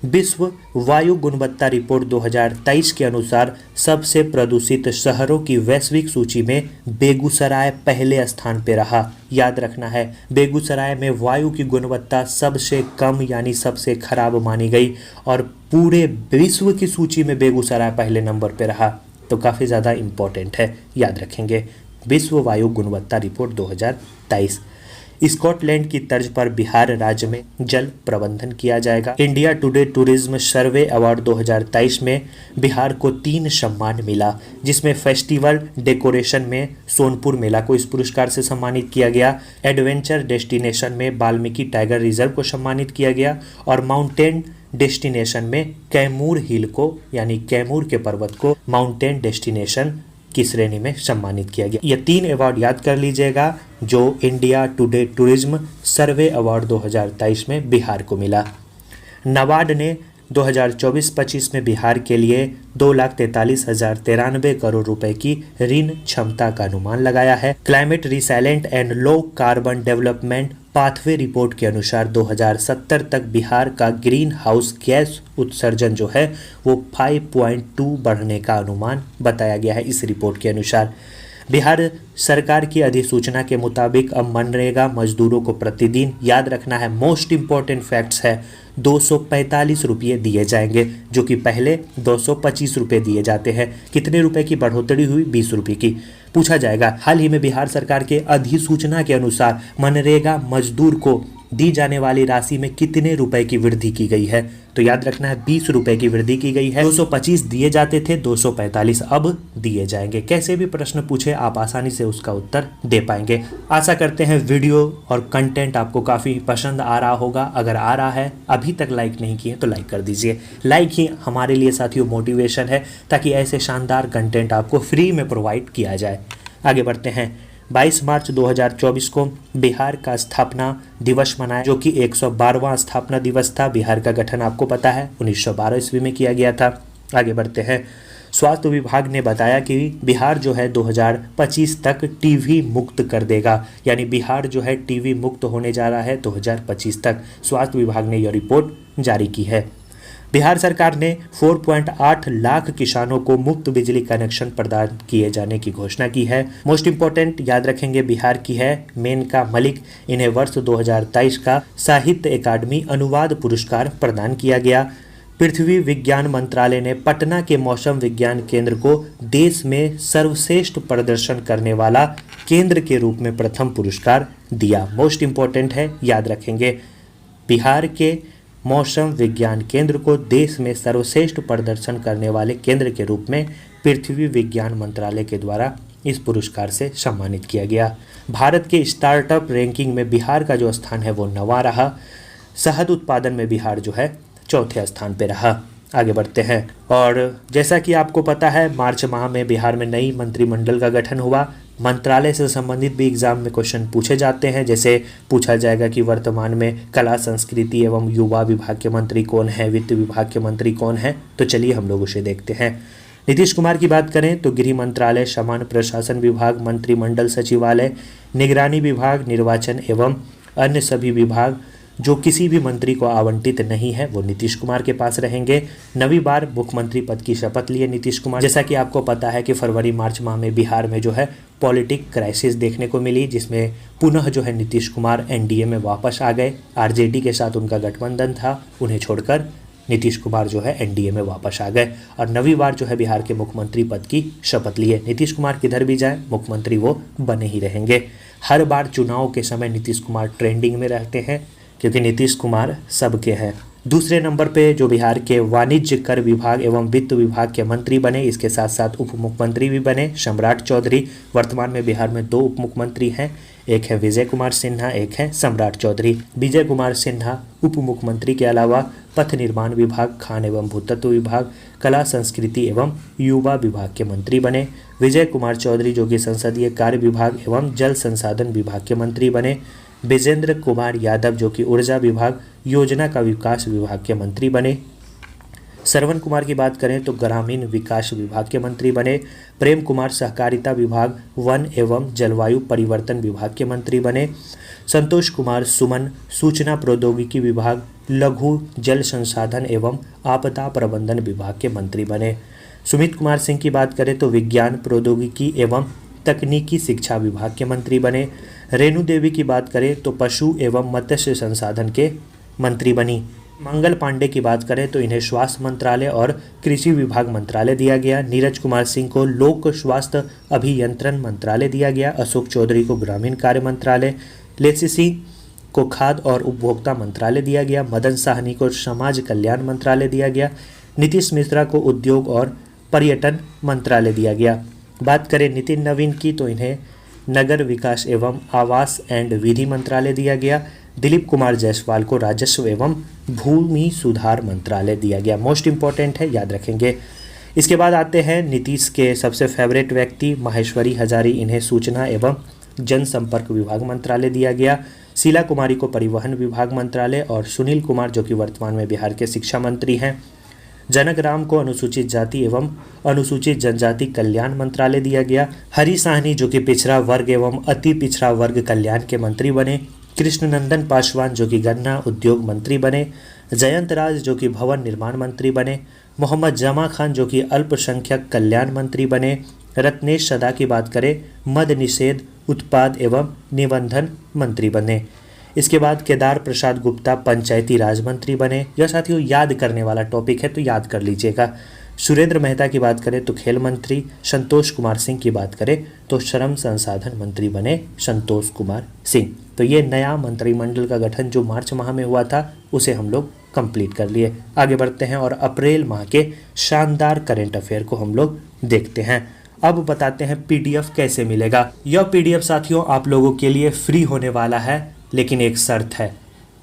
विश्व वायु गुणवत्ता रिपोर्ट 2023 के अनुसार सबसे प्रदूषित शहरों की वैश्विक सूची में बेगूसराय पहले स्थान पर रहा। याद रखना है बेगूसराय में वायु की गुणवत्ता सबसे कम यानी सबसे खराब मानी गई और पूरे विश्व की सूची में बेगूसराय पहले नंबर पर रहा। तो काफ़ी ज़्यादा इम्पोर्टेंट है, याद रखेंगे। विश्व वायु गुणवत्ता रिपोर्ट 2023। स्कॉटलैंड की तर्ज पर बिहार राज्य में जल प्रबंधन किया जाएगा। इंडिया टुडे टूरिज्म सर्वे अवार्ड 2023 में बिहार को 3 सम्मान मिला, जिसमें फेस्टिवल डेकोरेशन में सोनपुर मेला को इस पुरस्कार से सम्मानित किया गया। एडवेंचर डेस्टिनेशन में वाल्मीकि टाइगर रिजर्व को सम्मानित किया गया और माउंटेन डेस्टिनेशन में कैमूर हिल को यानी कैमूर के पर्वत को माउंटेन डेस्टिनेशन की श्रेणी में सम्मानित किया गया। ये 3 अवार्ड याद कर लीजिएगा जो इंडिया टुडे टूरिज्म सर्वे अवार्ड 2023 में बिहार को मिला। नाबार्ड ने 2024-25 में बिहार के लिए 2,43,093 करोड़ रुपए की ऋण क्षमता का अनुमान लगाया है। Climate resilient and low carbon development pathway report के अनुसार 2070 तक बिहार का ग्रीन हाउस गैस उत्सर्जन जो है वो 5.2 बढ़ने का अनुमान बताया गया है। इस रिपोर्ट के अनुसार बिहार सरकार की अधिसूचना के मुताबिक अब मनरेगा मजदूरों को प्रतिदिन, याद रखना है, मोस्ट इंपॉर्टेंट फैक्ट्स है, 245 रुपये दिए जाएंगे, जो कि पहले 225 रुपये दिए जाते हैं। कितने रुपए की बढ़ोतरी हुई? 20 रुपये की। पूछा जाएगा हाल ही में बिहार सरकार के अधिसूचना के अनुसार मनरेगा मजदूर को दी जाने वाली राशि में कितने रुपए की वृद्धि की गई है? तो याद रखना है 20 रुपए की वृद्धि की गई है। 225 दिए जाते थे, 245 अब दिए जाएंगे। कैसे भी प्रश्न पूछे आप आसानी से उसका उत्तर दे पाएंगे। आशा करते हैं वीडियो और कंटेंट आपको काफ़ी पसंद आ रहा होगा। अगर आ रहा है, अभी तक लाइक नहीं किए तो लाइक कर दीजिए। लाइक ही हमारे लिए साथियों मोटिवेशन है, ताकि ऐसे शानदार कंटेंट आपको फ्री में प्रोवाइड किया जाए। आगे बढ़ते हैं। 22 मार्च 2024 को बिहार का स्थापना दिवस मनाया, जो कि 112वां स्थापना दिवस था। बिहार का गठन आपको पता है 1912 ईस्वी में किया गया था। आगे बढ़ते हैं। स्वास्थ्य विभाग ने बताया कि बिहार जो है 2025 तक टीबी मुक्त कर देगा, यानी बिहार जो है टीबी मुक्त होने जा रहा है 2025 तक। स्वास्थ्य विभाग ने यह रिपोर्ट जारी की है। बिहार सरकार ने 4.8 लाख किसानों को मुफ्त बिजली कनेक्शन प्रदान किए जाने की घोषणा की है। मोस्ट इंपॉर्टेंट याद रखेंगे, बिहार की है मेनका मलिक। इन्हें वर्ष 2023 का साहित्य अकादमी अनुवाद पुरस्कार प्रदान किया गया। पृथ्वी विज्ञान मंत्रालय ने पटना के मौसम विज्ञान केंद्र को देश में सर्वश्रेष्ठ प्रदर्शन करने वाला केंद्र के रूप में प्रथम पुरस्कार दिया। मोस्ट इंपॉर्टेंट है, याद रखेंगे, बिहार के मौसम विज्ञान केंद्र को देश में सर्वश्रेष्ठ प्रदर्शन करने वाले केंद्र के रूप में पृथ्वी विज्ञान मंत्रालय के द्वारा इस पुरस्कार से सम्मानित किया गया। भारत के स्टार्टअप रैंकिंग में बिहार का जो स्थान है वो 9वां रहा। शहद उत्पादन में बिहार जो है 4थे स्थान पे रहा। आगे बढ़ते हैं। और जैसा कि आपको पता है, मार्च माह में बिहार में नई मंत्रिमंडल का गठन हुआ। मंत्रालय से संबंधित भी एग्जाम में क्वेश्चन पूछे जाते हैं। जैसे पूछा जाएगा कि वर्तमान में कला संस्कृति एवं युवा विभाग के मंत्री कौन है, वित्त विभाग के मंत्री कौन है। तो चलिए हम लोग उसे देखते हैं। नीतीश कुमार की बात करें तो गृह मंत्रालय, सामान्य प्रशासन विभाग, मंत्रिमंडल सचिवालय, निगरानी विभाग, निर्वाचन एवं अन्य सभी विभाग जो किसी भी मंत्री को आवंटित नहीं है वो नीतीश कुमार के पास रहेंगे। 9वीं बार मुख्यमंत्री पद की शपथ लिए नीतीश कुमार। जैसा कि आपको पता है कि फरवरी मार्च माह में बिहार में जो है पॉलिटिक क्राइसिस देखने को मिली, जिसमें पुनः जो है नीतीश कुमार एनडीए में वापस आ गए। आरजेडी के साथ उनका गठबंधन था, उन्हें छोड़कर नीतीश कुमार जो है एनडीए में वापस आ गए और 9वीं बार जो है बिहार के मुख्यमंत्री पद की शपथ लिए। नीतीश कुमार किधर भी जाए मुख्यमंत्री वो बने ही रहेंगे। हर बार चुनाव के समय नीतीश कुमार ट्रेंडिंग में रहते हैं, क्योंकि नीतीश कुमार सबके हैं। दूसरे नंबर पे जो बिहार के वाणिज्य कर विभाग एवं वित्त विभाग के मंत्री बने, इसके साथ साथ उप मुख्यमंत्री भी बने, सम्राट चौधरी। वर्तमान में बिहार में 2 उप मुख्यमंत्री हैं, एक है विजय कुमार सिन्हा, एक है सम्राट चौधरी। विजय कुमार सिन्हा उप मुख्यमंत्री के अलावा पथ निर्माण विभाग, खान एवं भूतत्व विभाग, कला संस्कृति एवं युवा विभाग के मंत्री बने। विजय कुमार चौधरी जो कि संसदीय कार्य विभाग एवं जल संसाधन विभाग के मंत्री बने। विजेंद्र कुमार यादव जो कि ऊर्जा विभाग, योजना का विकास विभाग के मंत्री बने। श्रवण कुमार की बात करें तो ग्रामीण विकास विभाग के मंत्री बने। प्रेम कुमार सहकारिता विभाग, वन एवं जलवायु परिवर्तन विभाग के मंत्री बने। संतोष कुमार सुमन सूचना प्रौद्योगिकी विभाग, लघु जल संसाधन एवं आपदा प्रबंधन विभाग के मंत्री बने। सुमित कुमार सिंह की बात करें तो विज्ञान प्रौद्योगिकी एवं तकनीकी शिक्षा विभाग के मंत्री बने। रेणु देवी की बात करें तो पशु एवं मत्स्य संसाधन के मंत्री बनी। मंगल पांडे की बात करें तो इन्हें स्वास्थ्य मंत्रालय और कृषि विभाग मंत्रालय दिया गया। नीरज कुमार सिंह को लोक स्वास्थ्य अभियंत्रण मंत्रालय दिया गया। अशोक चौधरी को ग्रामीण कार्य मंत्रालय, लेसी सिंह को खाद्य और उपभोक्ता मंत्रालय दिया गया। मदन साहनी को समाज कल्याण मंत्रालय दिया गया। नीतीश मिश्रा को उद्योग और पर्यटन मंत्रालय दिया गया। बात करें नितिन नवीन की तो इन्हें नगर विकास एवं आवास एंड विधि मंत्रालय दिया गया। दिलीप कुमार जायसवाल को राजस्व एवं भूमि सुधार मंत्रालय दिया गया। मोस्ट इंपॉर्टेंट है, याद रखेंगे। इसके बाद आते हैं नीतीश के सबसे फेवरेट व्यक्ति माहेश्वरी हजारी, इन्हें सूचना एवं जनसंपर्क विभाग मंत्रालय दिया गया। शीला कुमारी को परिवहन विभाग मंत्रालय और सुनील कुमार जो कि वर्तमान में बिहार के शिक्षा मंत्री हैं। जनक राम को अनुसूचित जाति एवं अनुसूचित जनजाति कल्याण मंत्रालय दिया गया। हरी साहनी जो कि पिछड़ा वर्ग एवं अति पिछड़ा वर्ग कल्याण के मंत्री बने। कृष्णनंदन पासवान जो कि गन्ना उद्योग मंत्री बने। जयंत राज जो कि भवन निर्माण मंत्री बने। मोहम्मद जमा खान जो कि अल्पसंख्यक कल्याण मंत्री बने। रत्नेश सदा की बात करें, मद निषेध, उत्पाद एवं निबंधन मंत्री बने। इसके बाद केदार प्रसाद गुप्ता पंचायती राज मंत्री बने। यह साथियों याद करने वाला टॉपिक है, तो याद कर लीजिएगा। सुरेंद्र मेहता की बात करें तो खेल मंत्री, संतोष कुमार सिंह की बात करें तो श्रम संसाधन मंत्री बने संतोष कुमार सिंह। तो ये नया मंत्रिमंडल का गठन जो मार्च माह में हुआ था उसे हम लोग कंप्लीट कर लिए। आगे बढ़ते हैं और अप्रैल माह के शानदार करंट अफेयर को हम लोग देखते हैं। अब बताते हैं पीडीएफ कैसे मिलेगा। यह पीडीएफ साथियों आप लोगों के लिए फ्री होने वाला है, लेकिन एक शर्त है,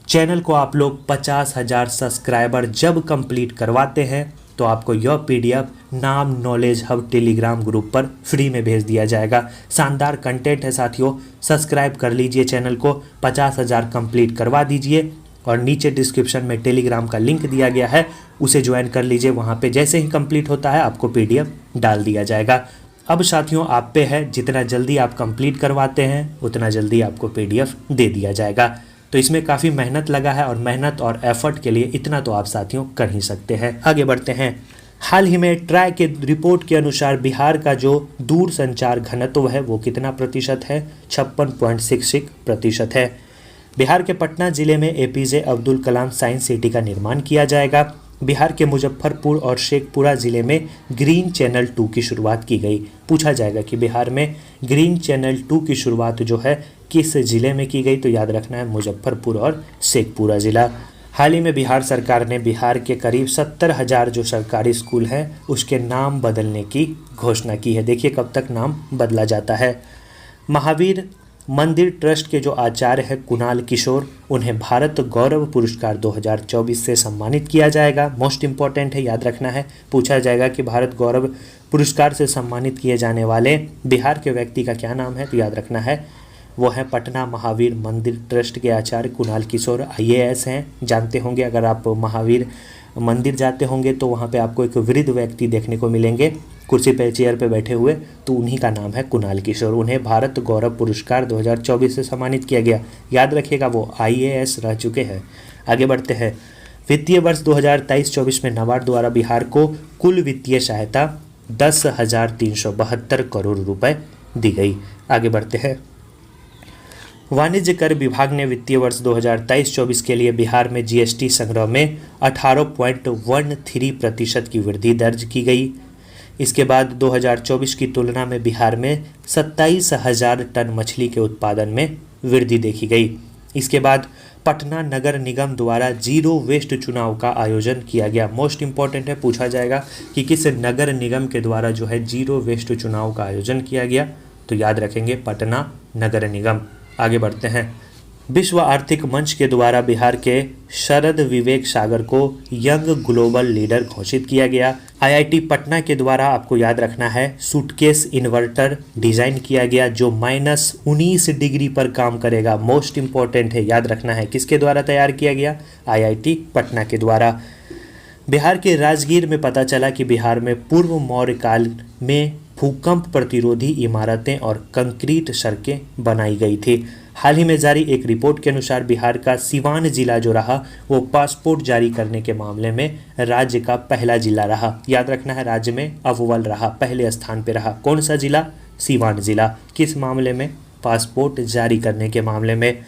चैनल को आप लोग 50,000 सब्सक्राइबर जब कंप्लीट करवाते हैं तो आपको यह पीडीएफ नाम नॉलेज हब टेलीग्राम ग्रुप पर फ्री में भेज दिया जाएगा। शानदार कंटेंट है साथियों, सब्सक्राइब कर लीजिए चैनल को, 50,000 कंप्लीट करवा दीजिए और नीचे डिस्क्रिप्शन में टेलीग्राम का लिंक दिया गया है, उसे ज्वाइन कर लीजिए। वहाँ पे जैसे ही कंप्लीट होता है आपको पीडीएफ डाल दिया जाएगा। अब साथियों आप पे है, जितना जल्दी आप कंप्लीट करवाते हैं उतना जल्दी आपको पीडीएफ दे दिया जाएगा। तो इसमें काफ़ी मेहनत लगा है और मेहनत और एफर्ट के लिए इतना तो आप साथियों कर ही सकते हैं। आगे बढ़ते हैं। हाल ही में ट्राई के रिपोर्ट के अनुसार बिहार का जो दूर संचार घनत्व है वो कितना प्रतिशत है? 56.66% है। बिहार के पटना जिले में APJ Abdul Kalam science city का निर्माण किया जाएगा। बिहार के मुजफ्फरपुर और शेखपुरा जिले में ग्रीन चैनल 2 की शुरुआत की गई। पूछा जाएगा कि बिहार में ग्रीन चैनल 2 की शुरुआत जो है किस जिले में की गई, तो याद रखना है मुजफ्फरपुर और शेखपुरा जिला। हाल ही में बिहार सरकार ने बिहार के करीब 70,000 जो सरकारी स्कूल हैं उसके नाम बदलने की घोषणा की है। देखिए कब तक नाम बदला जाता है। महावीर मंदिर ट्रस्ट के जो आचार्य हैं कुणाल किशोर, उन्हें भारत गौरव पुरस्कार 2024 से सम्मानित किया जाएगा। मोस्ट इम्पॉर्टेंट है, याद रखना है। पूछा जाएगा कि भारत गौरव पुरस्कार से सम्मानित किए जाने वाले बिहार के व्यक्ति का क्या नाम है, तो याद रखना है वो है पटना महावीर मंदिर ट्रस्ट के आचार्य कुणाल किशोर। IAS हैं, जानते होंगे। अगर आप महावीर मंदिर जाते होंगे तो वहाँ पे आपको एक वृद्ध व्यक्ति देखने को मिलेंगे कुर्सी पे चेयर पे बैठे हुए, तो उन्हीं का नाम है कुणाल किशोर। उन्हें भारत गौरव पुरस्कार 2024 से सम्मानित किया गया। याद रखिएगा वो IAS रह चुके हैं। आगे बढ़ते हैं। वित्तीय वर्ष 2023-24 में नाबार्ड द्वारा बिहार को कुल वित्तीय सहायता 10,372 करोड़ रुपए दी गई। आगे बढ़ते हैं। वाणिज्य कर विभाग ने वित्तीय वर्ष 2023-24 के लिए बिहार में GST संग्रह में 18.13% की वृद्धि दर्ज की गई। इसके बाद 2024 की तुलना में बिहार में 27,000 टन मछली के उत्पादन में वृद्धि देखी गई। इसके बाद पटना नगर निगम द्वारा जीरो वेस्ट चुनाव का आयोजन किया गया। मोस्ट इम्पॉर्टेंट है, पूछा जाएगा कि किस नगर निगम के द्वारा जो है जीरो वेस्ट चुनाव का आयोजन किया गया, तो याद रखेंगे पटना नगर निगम। आगे बढ़ते हैं। विश्व आर्थिक मंच के द्वारा बिहार के शरद विवेक सागर को यंग ग्लोबल लीडर घोषित किया गया। IIT पटना के द्वारा आपको याद रखना है सूटकेस इन्वर्टर डिजाइन किया गया जो -19 डिग्री पर काम करेगा। मोस्ट इंपॉर्टेंट है, याद रखना है किसके द्वारा तैयार किया गया? IIT पटना के द्वारा। बिहार के राजगीर में पता चला कि बिहार में पूर्व मौर्य काल में भूकंप प्रतिरोधी इमारतें और कंक्रीट सड़कें बनाई गई थी। हाल ही में जारी एक रिपोर्ट के अनुसार बिहार का सीवान जिला जो रहा वो पासपोर्ट जारी करने के मामले में राज्य का पहला जिला रहा। याद रखना है राज्य में अव्वल रहा, पहले स्थान पे रहा। कौन सा जिला? सीवान जिला। किस मामले में? पासपोर्ट जारी करने के मामले में।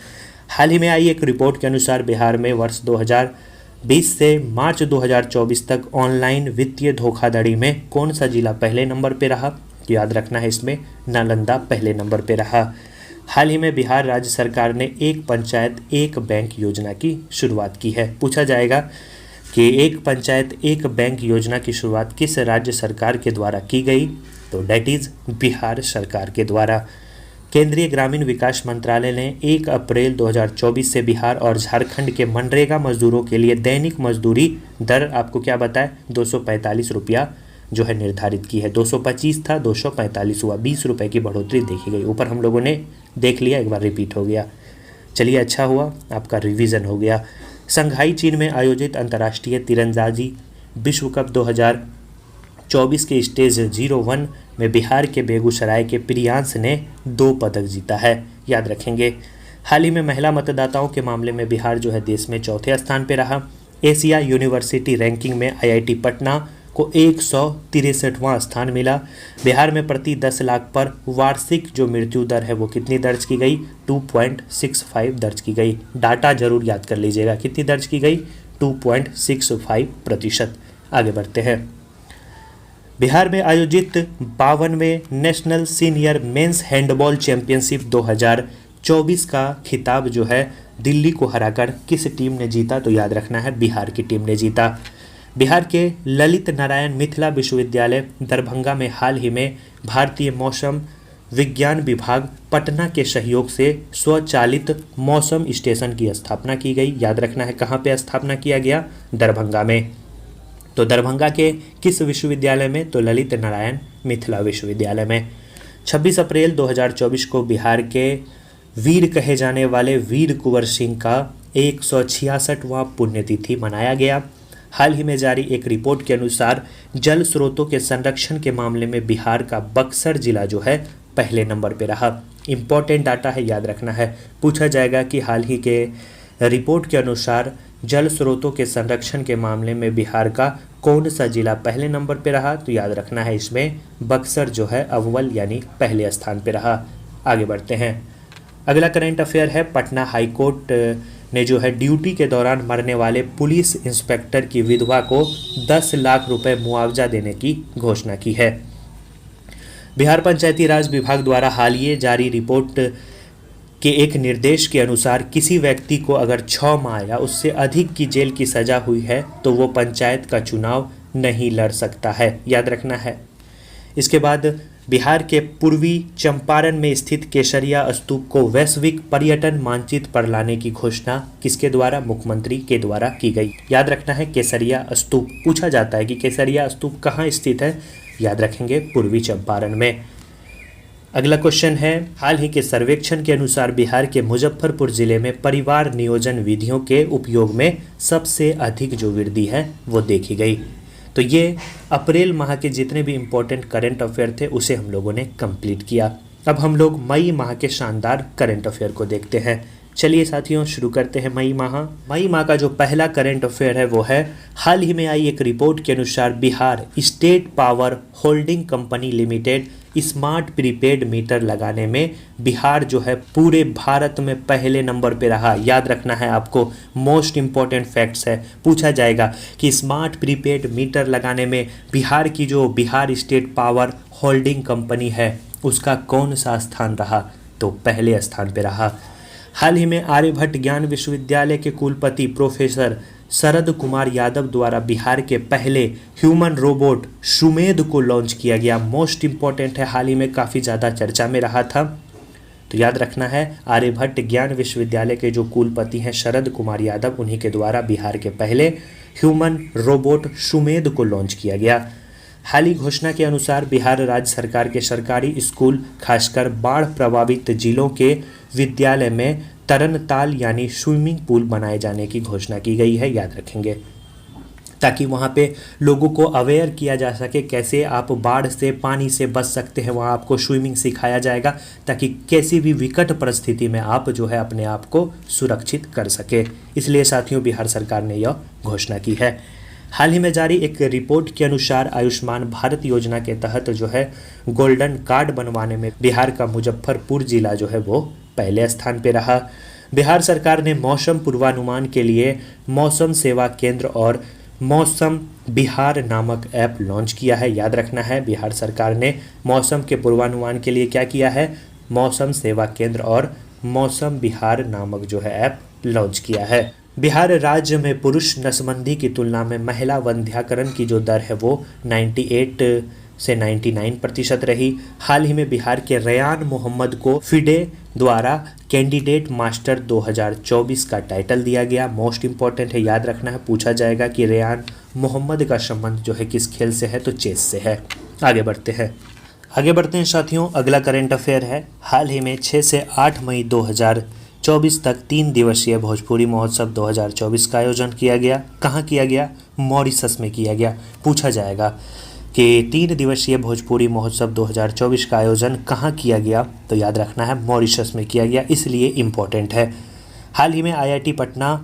हाल ही में आई एक रिपोर्ट के अनुसार बिहार में वर्ष 2020 से मार्च 2024 तक ऑनलाइन वित्तीय धोखाधड़ी में कौन सा जिला पहले नंबर पे रहा? याद रखना है इसमें नालंदा पहले नंबर पे रहा। हाल ही में बिहार राज्य सरकार ने एक पंचायत एक बैंक योजना की शुरुआत की है। पूछा जाएगा कि एक पंचायत एक बैंक योजना की शुरुआत किस राज्य सरकार के द्वारा की गई? तो डेट इज़ बिहार सरकार के द्वारा। केंद्रीय ग्रामीण विकास मंत्रालय ने 1 अप्रैल 2024 से बिहार और झारखंड के मनरेगा मजदूरों के लिए दैनिक मजदूरी दर आपको क्या बताए? 245 रुपया जो है निर्धारित की है। 225 था, 245 हुआ, 20 रुपये की बढ़ोतरी देखी गई। ऊपर हम लोगों ने देख लिया, एक बार रिपीट हो गया। चलिए अच्छा हुआ, आपका रिवीजन हो गया। संघाई चीन में आयोजित अंतर्राष्ट्रीय तीरंदाजी विश्व कप 2024 के स्टेज 01 में बिहार के बेगूसराय के प्रियांश ने 2 पदक जीता है। याद रखेंगे। हाल ही में महिला मतदाताओं के मामले में बिहार जो है देश में चौथे स्थान पर रहा। एशिया यूनिवर्सिटी रैंकिंग में IIT पटना को 163वां स्थान मिला। बिहार में प्रति 10 लाख पर वार्षिक जो मृत्यु दर है वो कितनी दर्ज की गई? 2.65 दर्ज की गई। डाटा जरूर याद कर लीजिएगा, कितनी दर्ज की गई? 2.65%। आगे बढ़ते हैं। बिहार में आयोजित 52वें national senior men's handball championship 2024 का खिताब जो है दिल्ली को हराकर किस टीम ने जीता? तो याद रखना है बिहार की टीम ने जीता। बिहार के ललित नारायण मिथिला विश्वविद्यालय दरभंगा में हाल ही में भारतीय मौसम विज्ञान विभाग पटना के सहयोग से स्वचालित मौसम स्टेशन की स्थापना की गई। याद रखना है कहाँ पे स्थापना किया गया? दरभंगा में। तो दरभंगा के किस विश्वविद्यालय में? तो ललित नारायण मिथिला विश्वविद्यालय में। 26 अप्रैल 2024 को बिहार के वीर कहे जाने वाले वीर कुंवर सिंह का 166वां पुण्यतिथि मनाया गया। हाल ही में जारी एक रिपोर्ट के अनुसार जल स्रोतों के संरक्षण के मामले में बिहार का बक्सर जिला जो है पहले नंबर पे रहा। इम्पोर्टेंट डाटा है, याद रखना है। पूछा जाएगा कि हाल ही के रिपोर्ट के अनुसार जल स्रोतों के संरक्षण के मामले में बिहार का कौन सा जिला पहले नंबर पे रहा? तो याद रखना है इसमें बक्सर जो है अव्वल यानी पहले स्थान पे रहा। आगे बढ़ते हैं। अगला करंट अफेयर है, पटना हाईकोर्ट ने जो है ड्यूटी के दौरान मरने वाले पुलिस इंस्पेक्टर की विधवा को 10 लाख रुपए मुआवजा देने की घोषणा की है। बिहार पंचायती राज विभाग द्वारा हालिया जारी रिपोर्ट के एक निर्देश के अनुसार किसी व्यक्ति को अगर 6 माह या उससे अधिक की जेल की सजा हुई है तो वो पंचायत का चुनाव नहीं लड़ सकता है। याद रखना है। इसके बाद बिहार के पूर्वी चंपारण में स्थित केसरिया स्तूप को वैश्विक पर्यटन मानचित्र पर लाने की घोषणा किसके द्वारा? मुख्यमंत्री के द्वारा की गई। याद रखना है केसरिया स्तूप। पूछा जाता है कि केसरिया स्तूप कहाँ स्थित है? याद रखेंगे पूर्वी चंपारण में। अगला क्वेश्चन है, हाल ही के सर्वेक्षण के अनुसार बिहार के मुजफ्फरपुर जिले में परिवार नियोजन विधियों के उपयोग में सबसे अधिक जो वृद्धि है वो देखी गई। तो ये अप्रैल माह के जितने भी इम्पोर्टेंट करंट अफेयर थे उसे हम लोगों ने कंप्लीट किया। अब हम लोग मई माह के शानदार करंट अफेयर को देखते हैं। चलिए साथियों शुरू करते हैं मई माह। मई माह का जो पहला करंट अफेयर है वो है, हाल ही में आई एक रिपोर्ट के अनुसार Bihar state power holding company limited smart prepaid meter लगाने में बिहार जो है पूरे भारत में पहले नंबर पे रहा। याद रखना है आपको, मोस्ट इम्पॉर्टेंट फैक्ट्स है। पूछा जाएगा कि स्मार्ट प्रीपेड मीटर लगाने में बिहार की जो Bihar state power holding company है उसका कौन सा स्थान रहा? तो पहले स्थान पे रहा। हाल ही में आर्यभट्ट ज्ञान विश्वविद्यालय के कुलपति प्रोफेसर शरद कुमार यादव द्वारा बिहार के पहले ह्यूमन रोबोट सुमेध को लॉन्च किया गया। मोस्ट इम्पॉर्टेंट है, हाल ही में काफ़ी ज़्यादा चर्चा में रहा था। तो याद रखना है आर्यभट्ट ज्ञान विश्वविद्यालय के जो कुलपति हैं शरद कुमार यादव, उन्हीं के द्वारा बिहार के पहले ह्यूमन रोबोट सुमेध को लॉन्च किया गया। हाल ही घोषणा के अनुसार बिहार राज्य सरकार के सरकारी स्कूल खासकर बाढ़ प्रभावित जिलों के विद्यालय में तरनताल यानी स्विमिंग पूल बनाए जाने की घोषणा की गई है। याद रखेंगे, ताकि वहाँ पे लोगों को अवेयर किया जा सके कैसे आप बाढ़ से पानी से बच सकते हैं। वहाँ आपको स्विमिंग सिखाया जाएगा ताकि कैसी भी विकट परिस्थिति में आप जो है अपने आप को सुरक्षित कर सके। इसलिए साथियों बिहार सरकार ने यह घोषणा की है। हाल ही में जारी एक रिपोर्ट के अनुसार आयुष्मान भारत योजना के तहत जो है गोल्डन कार्ड बनवाने में बिहार का मुजफ्फरपुर जिला जो है वो पहले स्थान पे रहा। बिहार सरकार ने मौसम पूर्वानुमान के लिए मौसम सेवा केंद्र और मौसम बिहार नामक ऐप लॉन्च किया है। याद रखना है बिहार सरकार ने मौसम के पूर्वानुमान के लिए क्या किया है? मौसम सेवा केंद्र और मौसम बिहार नामक जो है ऐप लॉन्च किया है। बिहार राज्य में पुरुष नसबंदी की तुलना में महिला वंध्याकरण की जो दर है वो 98 से 99% रही। हाल ही में बिहार के रेयान मोहम्मद को फिडे द्वारा कैंडिडेट मास्टर 2024 का टाइटल दिया गया। मोस्ट इम्पॉर्टेंट है, याद रखना है। पूछा जाएगा कि रेयान मोहम्मद का संबंध जो है किस खेल से है? तो चेस से है। आगे बढ़ते हैं साथियों। अगला करंट अफेयर है, हाल ही में 6 से 8 मई 2024 तक 3 दिवसीय भोजपुरी महोत्सव 2024 का आयोजन किया गया। कहाँ किया गया? मॉरिशस में किया गया। पूछा जाएगा कि 3 दिवसीय भोजपुरी महोत्सव 2024 का आयोजन कहाँ किया गया? तो याद रखना है मॉरिशस में किया गया, इसलिए इम्पोर्टेंट है। हाल ही में IIT पटना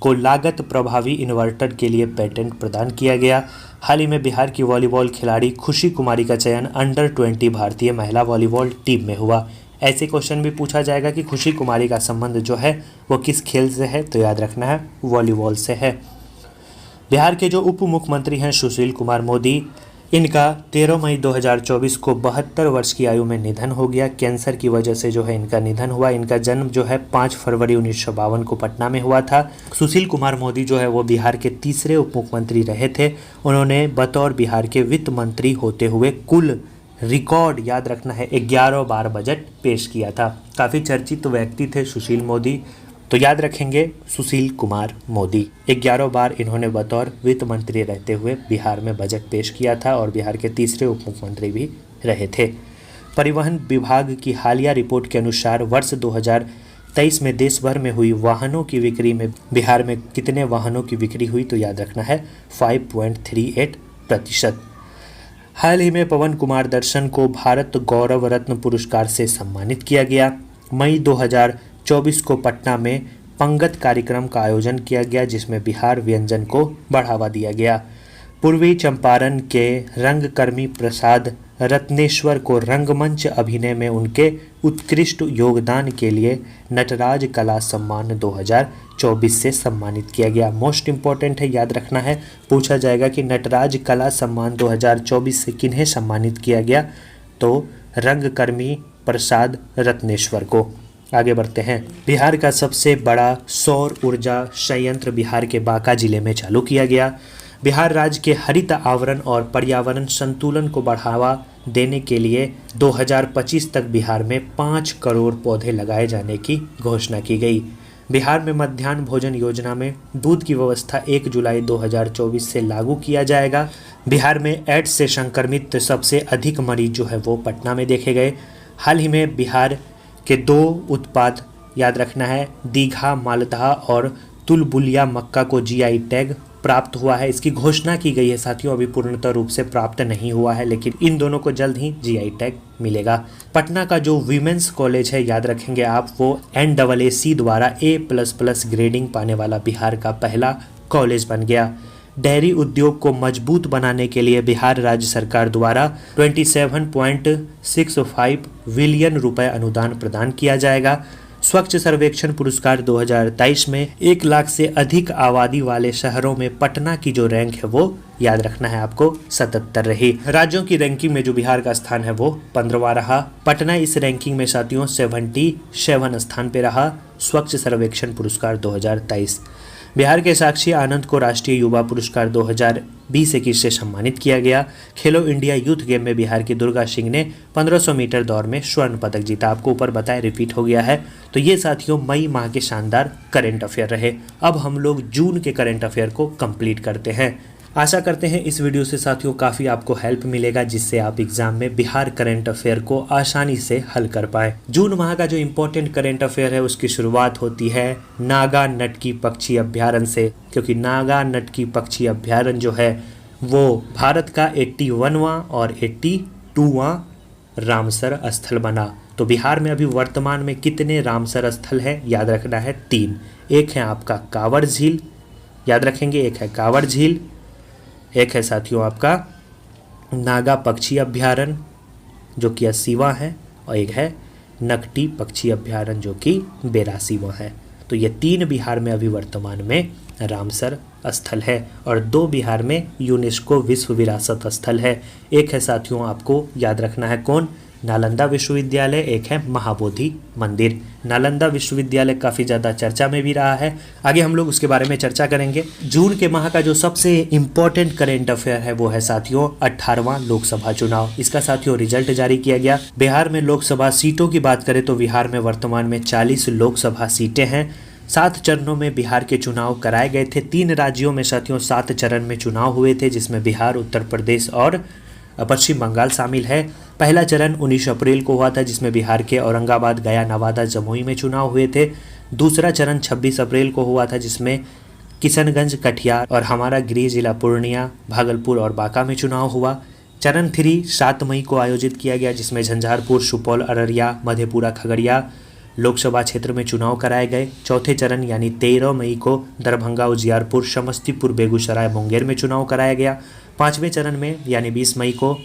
को लागत प्रभावी इन्वर्टर के लिए पेटेंट प्रदान किया गया। हाल ही में बिहार की वॉलीबॉल खिलाड़ी खुशी कुमारी का चयन अंडर 20 भारतीय महिला वॉलीबॉल टीम में हुआ। ऐसे क्वेश्चन भी पूछा जाएगा कि खुशी कुमारी का संबंध जो है वो किस खेल से है, तो याद रखना है वॉलीबॉल से है। बिहार के जो उप मुख्यमंत्री हैं सुशील कुमार मोदी, इनका 13 मई 2024 को 72 वर्ष की आयु में निधन हो गया। कैंसर की वजह से जो है इनका निधन हुआ। इनका जन्म जो है 5 फरवरी 1952 को पटना में हुआ था। सुशील कुमार मोदी जो है वो बिहार के तीसरे उप मुख्यमंत्री रहे थे। उन्होंने बतौर बिहार के वित्त मंत्री होते हुए कुल रिकॉर्ड, याद रखना है, 11 बार बजट पेश किया था। काफ़ी चर्चित व्यक्ति थे सुशील मोदी, तो याद रखेंगे सुशील कुमार मोदी। 11 बार इन्होंने बतौर वित्त मंत्री रहते हुए बिहार में बजट पेश किया था और बिहार के तीसरे उप मुख्यमंत्री भी रहे थे। परिवहन विभाग की हालिया रिपोर्ट के अनुसार वर्ष 2023 में देश भर में हुई वाहनों की बिक्री में बिहार में कितने वाहनों की बिक्री हुई, तो याद रखना है 5.38%। हाल ही में पवन कुमार दर्शन को भारत गौरव रत्न पुरस्कार से सम्मानित किया गया। मई 2024 को पटना में पंगत कार्यक्रम का आयोजन किया गया, जिसमें बिहार व्यंजन को बढ़ावा दिया गया। पूर्वी चंपारण के रंगकर्मी प्रसाद रत्नेश्वर को रंगमंच अभिनय में उनके उत्कृष्ट योगदान के लिए नटराज कला सम्मान 2024 से सम्मानित किया गया। मोस्ट इम्पॉर्टेंट है, याद रखना है, पूछा जाएगा कि नटराज कला सम्मान 2024 से किन्हें सम्मानित किया गया, तो रंगकर्मी प्रसाद रत्नेश्वर को। आगे बढ़ते हैं। बिहार का सबसे बड़ा सौर ऊर्जा संयंत्र बिहार के बांका जिले में चालू किया गया। बिहार राज्य के हरित आवरण और पर्यावरण संतुलन को बढ़ावा देने के लिए 2025 तक बिहार में 5 करोड़ पौधे लगाए जाने की घोषणा की गई। बिहार में मध्याह्न भोजन योजना में दूध की व्यवस्था 1 जुलाई 2024 से लागू किया जाएगा। बिहार में एड्स से संक्रमित सबसे अधिक मरीज जो है वो पटना में देखे गए। हाल ही में बिहार के 2 उत्पाद, याद रखना है, दीघा मालदह और तुलबुलिया मक्का को जीआई टैग प्राप्त हुआ है। इसकी घोषणा की गई है साथियों, अभी पूर्णतः रूप से प्राप्त नहीं हुआ है, लेकिन इन दोनों को जल्द ही जीआई टैग मिलेगा। पटना का जो वीमेंस कॉलेज है, याद रखेंगे आप, वो NAAC द्वारा A++ ग्रेडिंग पाने वाला बिहार का पहला कॉलेज बन गया। डेयरी उद्योग को मजबूत बनाने के लिए बिहार राज्य सरकार द्वारा 27.65 बिलियन रुपए अनुदान प्रदान किया जाएगा। स्वच्छ सर्वेक्षण पुरस्कार 2023 में 1 लाख से अधिक आबादी वाले शहरों में पटना की जो रैंक है वो, याद रखना है आपको, 77 रही। राज्यों की रैंकिंग में जो बिहार का स्थान है वो 15वां रहा। पटना इस रैंकिंग में साथियों 77 स्थान पे रहा। स्वच्छ सर्वेक्षण पुरस्कार 2023। बिहार के साक्षी आनंद को राष्ट्रीय युवा पुरस्कार 2020-21 से सम्मानित किया गया। खेलो इंडिया यूथ गेम में बिहार की दुर्गा सिंह ने 1500 मीटर दौड़ में स्वर्ण पदक जीता। आपको ऊपर बताया, रिपीट हो गया है। तो ये साथियों मई माह के शानदार करंट अफेयर रहे। अब हम लोग जून के करंट अफेयर को कंप्लीट करते हैं। आशा करते हैं इस वीडियो से साथियों काफ़ी आपको हेल्प मिलेगा, जिससे आप एग्जाम में बिहार करंट अफेयर को आसानी से हल कर पाए। जून माह का जो इम्पोर्टेंट करंट अफेयर है उसकी शुरुआत होती है नागा नटकी पक्षी अभ्यारण्य से, क्योंकि नागा नटकी पक्षी अभ्यारण्य जो है वो भारत का 81वां और 82वां रामसर स्थल बना। तो बिहार में अभी वर्तमान में कितने रामसर स्थल हैं, याद रखना है 3। एक है आपका कांवड़ झील, याद रखेंगे, एक है कांवड़ झील, एक है साथियों आपका नागा पक्षी अभ्यारण्य जो कि 80वां है, और एक है नकटी पक्षी अभ्यारण्य जो कि 82वां है। तो ये 3 बिहार में अभी वर्तमान में रामसर स्थल है, और 2 बिहार में यूनेस्को विश्व विरासत स्थल है। एक है साथियों आपको याद रखना है कौन, नालंदा विश्वविद्यालय, एक है महाबोधि मंदिर। नालंदा विश्वविद्यालय काफ़ी ज़्यादा चर्चा में भी रहा है, आगे हम लोग उसके बारे में चर्चा करेंगे। जून के माह का जो सबसे इम्पोर्टेंट करेंट अफेयर है वो है साथियों 18वां लोकसभा चुनाव। इसका साथियों रिजल्ट जारी किया गया। बिहार में लोकसभा सीटों की बात करें तो बिहार में वर्तमान में 40 लोकसभा सीटें हैं। 7 चरणों में बिहार के चुनाव कराए गए थे। 3 राज्यों में साथियों 7 चरण में चुनाव हुए थे, जिसमें बिहार, उत्तर प्रदेश और पश्चिम बंगाल शामिल है। पहला चरण 19 अप्रैल को हुआ था, जिसमें बिहार के औरंगाबाद, गया, नवादा, जमुई में चुनाव हुए थे। दूसरा चरण 26 अप्रैल को हुआ था, जिसमें किशनगंज, कटिहार और हमारा गृह जिला पूर्णिया, भागलपुर और बांका में चुनाव हुआ। चरण 3 7 मई को आयोजित किया गया, जिसमें झंझारपुर, सुपौल, अररिया, मधेपुरा, खगड़िया, लोकसभा क्षेत्र में चुनाव कराए गए। चौथे चरण यानी 13 मई को दरभंगा, उजियारपुर, समस्तीपुर, बेगूसराय, मुंगेर में चुनाव कराया गया। पाँचवें चरण में यानी 20 मई को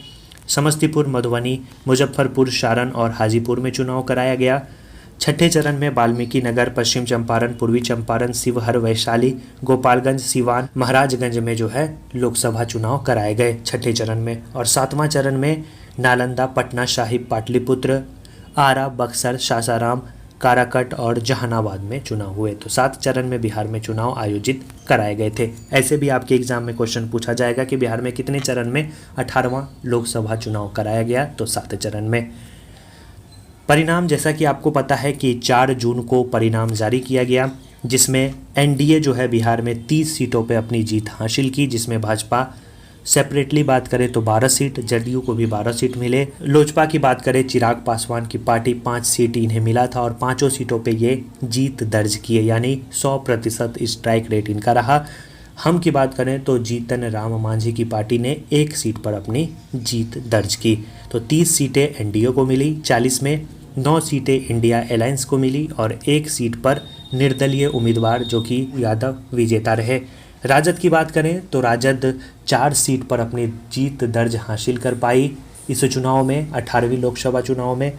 समस्तीपुर, मधुबनी, मुजफ्फरपुर, सारण और हाजीपुर में चुनाव कराया गया। छठे चरण में वाल्मीकि नगर, पश्चिम चंपारण, पूर्वी चंपारण, शिवहर, वैशाली, गोपालगंज, सिवान, महाराजगंज में जो है लोकसभा चुनाव कराए गए छठे चरण में। और सातवां चरण में नालंदा, पटना साहिब, पाटलिपुत्र, आरा, बक्सर, सासाराम, काराकट और जहानाबाद में चुनाव हुए। तो 7 चरण में बिहार में चुनाव आयोजित कराए गए थे। ऐसे भी आपके एग्जाम में क्वेश्चन पूछा जाएगा कि बिहार में कितने चरण में 18वां लोकसभा चुनाव कराया गया, तो 7 चरण में। परिणाम जैसा कि आपको पता है कि 4 जून को परिणाम जारी किया गया, जिसमें एनडीए जो है बिहार में 30 सीटों पर अपनी जीत हासिल की, जिसमें भाजपा सेपरेटली बात करें तो 12 सीट, जदयू को भी 12 सीट मिले। लोजपा की बात करें, चिराग पासवान की पार्टी 5 सीट इन्हें मिला था और 5 सीटों पे ये जीत दर्ज किए, यानी 100% स्ट्राइक रेट इनका रहा। हम की बात करें तो जीतन राम मांझी की पार्टी ने 1 सीट पर अपनी जीत दर्ज की। तो 30 सीटें एनडीए को मिली, 40 में 9 सीटें इंडिया अलायंस को मिली और 1 सीट पर निर्दलीय उम्मीदवार जो कि यादव विजेता रहे। राजद की बात करें तो राजद 4 सीट पर अपनी जीत दर्ज हासिल कर पाई इस चुनाव में। 18वीं लोकसभा चुनाव में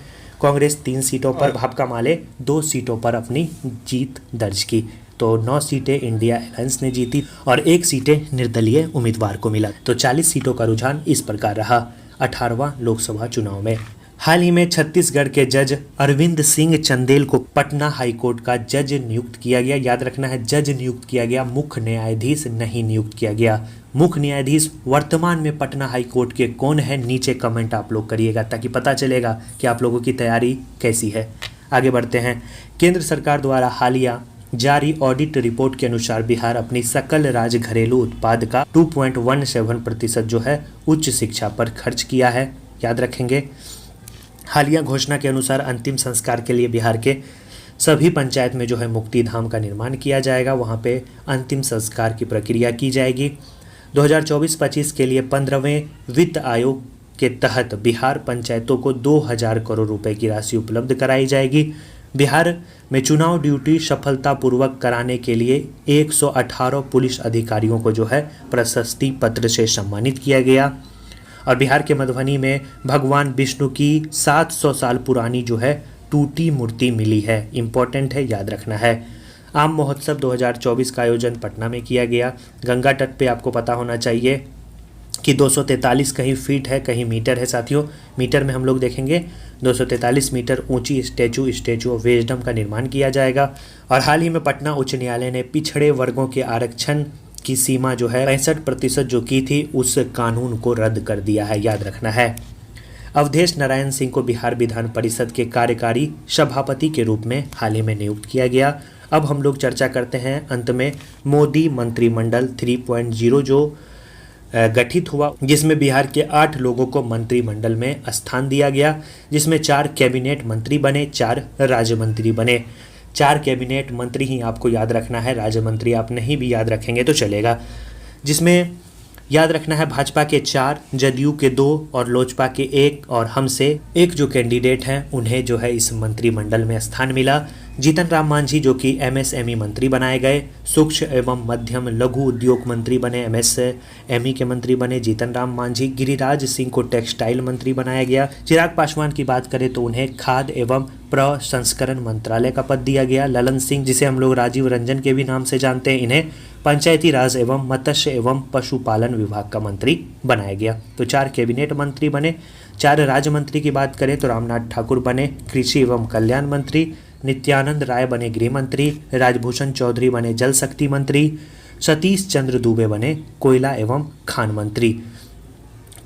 कांग्रेस 3 सीटों पर, भाकपा माले 2 सीटों पर अपनी जीत दर्ज की। तो 9 सीटें इंडिया अलायंस ने जीती और 1 सीटें निर्दलीय उम्मीदवार को मिला। तो 40 सीटों का रुझान इस प्रकार रहा 18वां लोकसभा चुनाव में। हाल ही में छत्तीसगढ़ के जज अरविंद सिंह चंदेल को पटना हाईकोर्ट का जज नियुक्त किया गया। याद रखना है, जज नियुक्त किया गया, मुख्य न्यायाधीश नहीं नियुक्त किया गया। मुख्य न्यायाधीश वर्तमान में पटना हाईकोर्ट के कौन है, नीचे कमेंट आप लोग करिएगा ताकि पता चलेगा कि आप लोगों की तैयारी कैसी है। आगे बढ़ते हैं। केंद्र सरकार द्वारा हालिया जारी ऑडिट रिपोर्ट के अनुसार बिहार अपनी सकल राज्य घरेलू उत्पाद का 2.17% जो है उच्च शिक्षा पर खर्च किया है। याद रखेंगे, हालिया घोषणा के अनुसार अंतिम संस्कार के लिए बिहार के सभी पंचायत में जो है मुक्ति धाम का निर्माण किया जाएगा, वहाँ पे अंतिम संस्कार की प्रक्रिया की जाएगी। 2024-25 के लिए 15वें वित्त आयोग के तहत बिहार पंचायतों को 2000 करोड़ रुपए की राशि उपलब्ध कराई जाएगी। बिहार में चुनाव ड्यूटी सफलतापूर्वक कराने के लिए 118 पुलिस अधिकारियों को जो है प्रशस्ति पत्र से सम्मानित किया गया। और बिहार के मधुबनी में भगवान विष्णु की 700 साल पुरानी जो है टूटी मूर्ति मिली है। इम्पोर्टेंट है, याद रखना है। आम महोत्सव 2024 का आयोजन पटना में किया गया। गंगा तट पे आपको पता होना चाहिए कि 243 कहीं फीट है, कहीं मीटर है। साथियों, मीटर में हम लोग देखेंगे 243 मीटर ऊंची स्टैचू ऑफ विजडम का निर्माण किया जाएगा। और हाल ही में पटना उच्च न्यायालय ने पिछड़े वर्गों के आरक्षण की सीमा जो है 65% जो की थी, उस कानून को रद्द कर दिया है। याद रखना है। अवधेश नारायण सिंह को बिहार विधान परिषद के कार्यकारी सभापति के रूप में हाल ही में नियुक्त किया गया। अब हम लोग चर्चा करते हैं अंत में मोदी मंत्रिमंडल 3.0 जो गठित हुआ, जिसमें बिहार के 8 लोगों को मंत्रिमंडल में स्थान दिया गया, जिसमें 4 कैबिनेट मंत्री बने, 4 राज्य मंत्री बने। 4 कैबिनेट मंत्री ही आपको याद रखना है, राज्य मंत्री आप नहीं भी याद रखेंगे तो चलेगा। जिसमें याद रखना है भाजपा के 4, जदयू के 2 और लोजपा के 1 और हमसे 1 जो कैंडिडेट हैं उन्हें जो है इस मंत्रिमंडल में स्थान मिला। जीतन राम मांझी जो कि एमएसएमई मंत्री बनाए गए, सूक्ष्म एवं मध्यम लघु उद्योग मंत्री बने, एमएसएमई के मंत्री बने जीतन राम मांझी। गिरिराज सिंह को टेक्सटाइल मंत्री बनाया गया। चिराग पासवान की बात करें तो उन्हें खाद्य एवं प्रसंस्करण मंत्रालय का पद दिया गया। ललन सिंह, जिसे हम लोग राजीव रंजन के भी नाम से जानते हैं, इन्हें पंचायती राज एवं मत्स्य एवं पशुपालन विभाग का मंत्री बनाया गया। तो 4 कैबिनेट मंत्री बने। 4 राज्य मंत्री की बात करें तो रामनाथ ठाकुर बने कृषि एवं कल्याण मंत्री, नित्यानंद राय बने गृह मंत्री, राजभूषण चौधरी बने जल शक्ति मंत्री, सतीश चंद्र दुबे बने कोयला एवं खान मंत्री।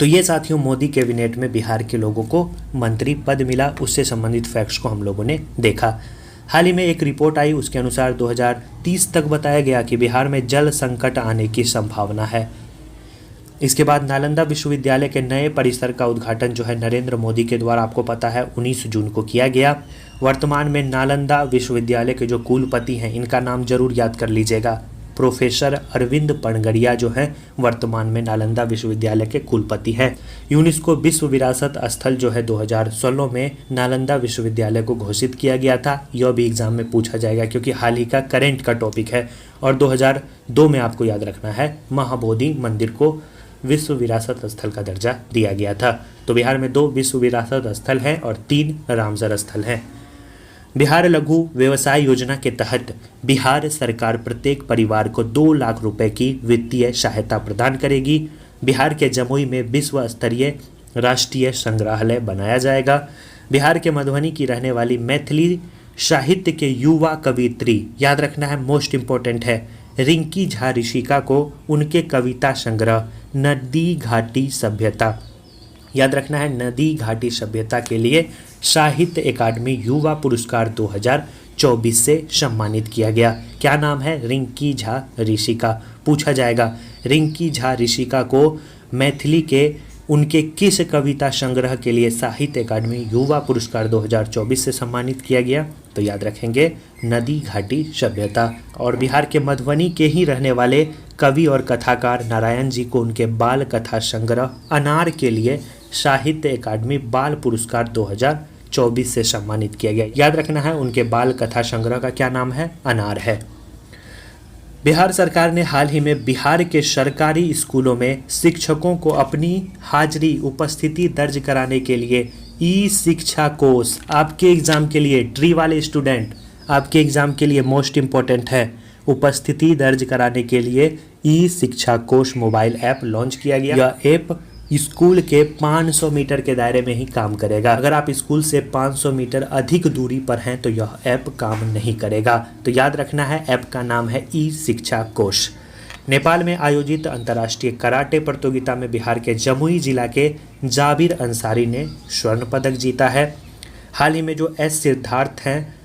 तो ये साथियों मोदी कैबिनेट में बिहार के लोगों को मंत्री पद मिला, उससे संबंधित फैक्ट्स को हम लोगों ने देखा। हाल ही में एक रिपोर्ट आई, उसके अनुसार 2030 तक बताया गया कि बिहार में जल संकट आने की संभावना है। इसके बाद नालंदा विश्वविद्यालय के नए परिसर का उद्घाटन जो है नरेंद्र मोदी के द्वारा आपको पता है 19 जून को किया गया। वर्तमान में नालंदा विश्वविद्यालय के जो कुलपति हैं इनका नाम जरूर याद कर लीजिएगा, प्रोफेसर अरविंद पनगड़िया जो हैं वर्तमान में नालंदा विश्वविद्यालय के कुलपति हैं। यूनेस्को विश्व विरासत स्थल जो है 2016 में नालंदा विश्वविद्यालय को घोषित किया गया था। यह भी एग्जाम में पूछा जाएगा क्योंकि हाल ही का करंट का टॉपिक है। और 2002 में आपको याद रखना है महाबोधि मंदिर को विश्व विरासत स्थल का दर्जा दिया गया था। तो बिहार में 2 विश्व विरासत स्थल हैं और 3 रामसर स्थल हैं। बिहार लघु व्यवसाय योजना के तहत बिहार सरकार प्रत्येक परिवार को 2 लाख रुपए की वित्तीय सहायता प्रदान करेगी। बिहार के जमुई में विश्व स्तरीय राष्ट्रीय संग्रहालय बनाया जाएगा। बिहार के मधुबनी की रहने वाली मैथिली साहित्य के युवा कवियत्री, याद रखना है मोस्ट इम्पोर्टेंट है, रिंकी झा ऋषिका को उनके कविता संग्रह नदी घाटी सभ्यता, याद रखना है नदी घाटी सभ्यता के लिए साहित्य अकादमी युवा पुरस्कार 2024 से सम्मानित किया गया। क्या नाम है? रिंकी झा ऋषिका। पूछा जाएगा रिंकी झा ऋषिका को मैथिली के उनके किस कविता संग्रह के लिए साहित्य अकादमी युवा पुरस्कार 2024 से सम्मानित किया गया? तो याद रखेंगे नदी घाटी सभ्यता। और बिहार के मधुबनी के ही रहने वाले कवि और कथाकार नारायण जी को उनके बाल कथा संग्रह अनार के लिए साहित्य अकादमी बाल पुरस्कार 2024 से सम्मानित किया गया। याद रखना है उनके बाल कथा संग्रह का क्या नाम है? अनार है। बिहार सरकार ने हाल ही में बिहार के सरकारी स्कूलों में शिक्षकों को अपनी हाजिरी उपस्थिति दर्ज कराने के लिए ई शिक्षा कोष, आपके एग्जाम के लिए ट्री वाले स्टूडेंट, आपके एग्जाम के लिए मोस्ट इम्पोर्टेंट है, उपस्थिति दर्ज कराने के लिए ई शिक्षा कोष मोबाइल ऐप लॉन्च किया गया। यह ऐप स्कूल के 500 मीटर के दायरे में ही काम करेगा। अगर आप स्कूल से 500 मीटर अधिक दूरी पर हैं तो यह ऐप काम नहीं करेगा। तो याद रखना है ऐप का नाम है ई शिक्षा कोष। नेपाल में आयोजित अंतर्राष्ट्रीय कराटे प्रतियोगिता में बिहार के जमुई जिला के जाबिर अंसारी ने स्वर्ण पदक जीता है। हाल ही में जो एस सिद्धार्थ हैं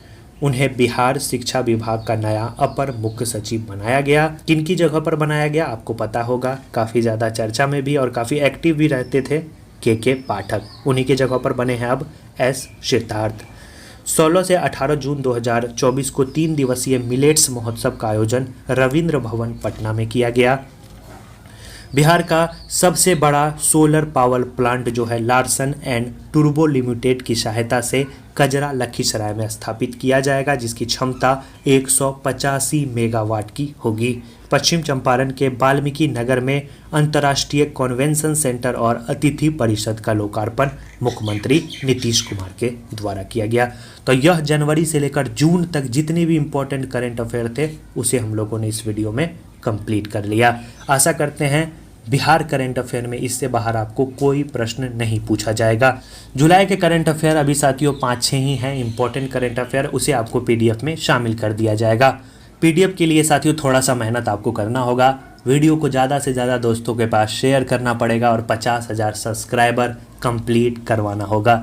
उन्हें बिहार शिक्षा विभाग का नया अपर मुख्य सचिव बनाया गया। किनकी जगह पर बनाया गया आपको पता होगा, काफ़ी ज़्यादा चर्चा में भी और काफ़ी एक्टिव भी रहते थे के पाठक, उन्हीं की जगह पर बने हैं अब एस सिद्धार्थ। 16 से 18 जून 2024 को 3 दिवसीय मिलेट्स महोत्सव का आयोजन रविंद्र भवन पटना में किया गया। बिहार का सबसे बड़ा सोलर पावर प्लांट जो है लार्सन एंड टूर्बो लिमिटेड की सहायता से कजरा लखीसराय में स्थापित किया जाएगा, जिसकी क्षमता 185 मेगावाट की होगी। पश्चिम चंपारण के वाल्मीकि नगर में अंतर्राष्ट्रीय कन्वेंशन सेंटर और अतिथि परिषद का लोकार्पण मुख्यमंत्री नीतीश कुमार के द्वारा किया गया। तो यह जनवरी से लेकर जून तक जितने भी इम्पोर्टेंट करंट अफेयर थे उसे हम लोगों ने इस वीडियो में कंप्लीट कर लिया। आशा करते हैं बिहार करंट अफेयर में इससे बाहर आपको कोई प्रश्न नहीं पूछा जाएगा। जुलाई के करंट अफेयर अभी साथियों 5-6 ही हैं इम्पोर्टेंट करंट अफेयर, उसे आपको पीडीएफ में शामिल कर दिया जाएगा। पीडीएफ के लिए साथियों थोड़ा सा मेहनत आपको करना होगा, वीडियो को ज़्यादा से ज़्यादा दोस्तों के पास शेयर करना पड़ेगा और 50,000 सब्सक्राइबर कंप्लीट करवाना होगा।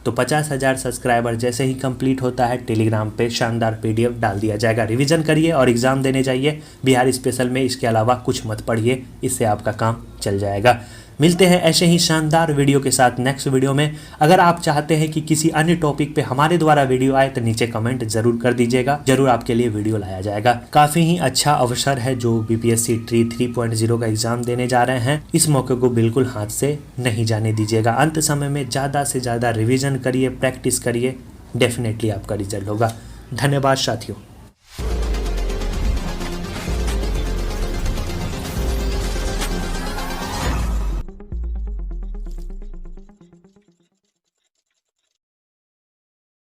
तो 50,000 सब्सक्राइबर जैसे ही कंप्लीट होता है टेलीग्राम पे शानदार पीडीएफ डाल दिया जाएगा। रिवीजन करिए और एग्ज़ाम देने जाइए बिहार स्पेशल में, इसके अलावा कुछ मत पढ़िए, इससे आपका काम चल जाएगा। मिलते हैं ऐसे ही शानदार वीडियो के साथ नेक्स्ट वीडियो में। अगर आप चाहते हैं कि किसी अन्य टॉपिक पे हमारे द्वारा वीडियो आए तो नीचे कमेंट जरूर कर दीजिएगा, जरूर आपके लिए वीडियो लाया जाएगा। काफ़ी ही अच्छा अवसर है जो बीपीएससी ट्री 3.0 का एग्जाम देने जा रहे हैं, इस मौके को बिल्कुल हाथ से नहीं जाने दीजिएगा। अंत समय में ज़्यादा से ज़्यादा रिविजन करिए, प्रैक्टिस करिए, डेफिनेटली आपका रिजल्ट होगा। धन्यवाद साथियों।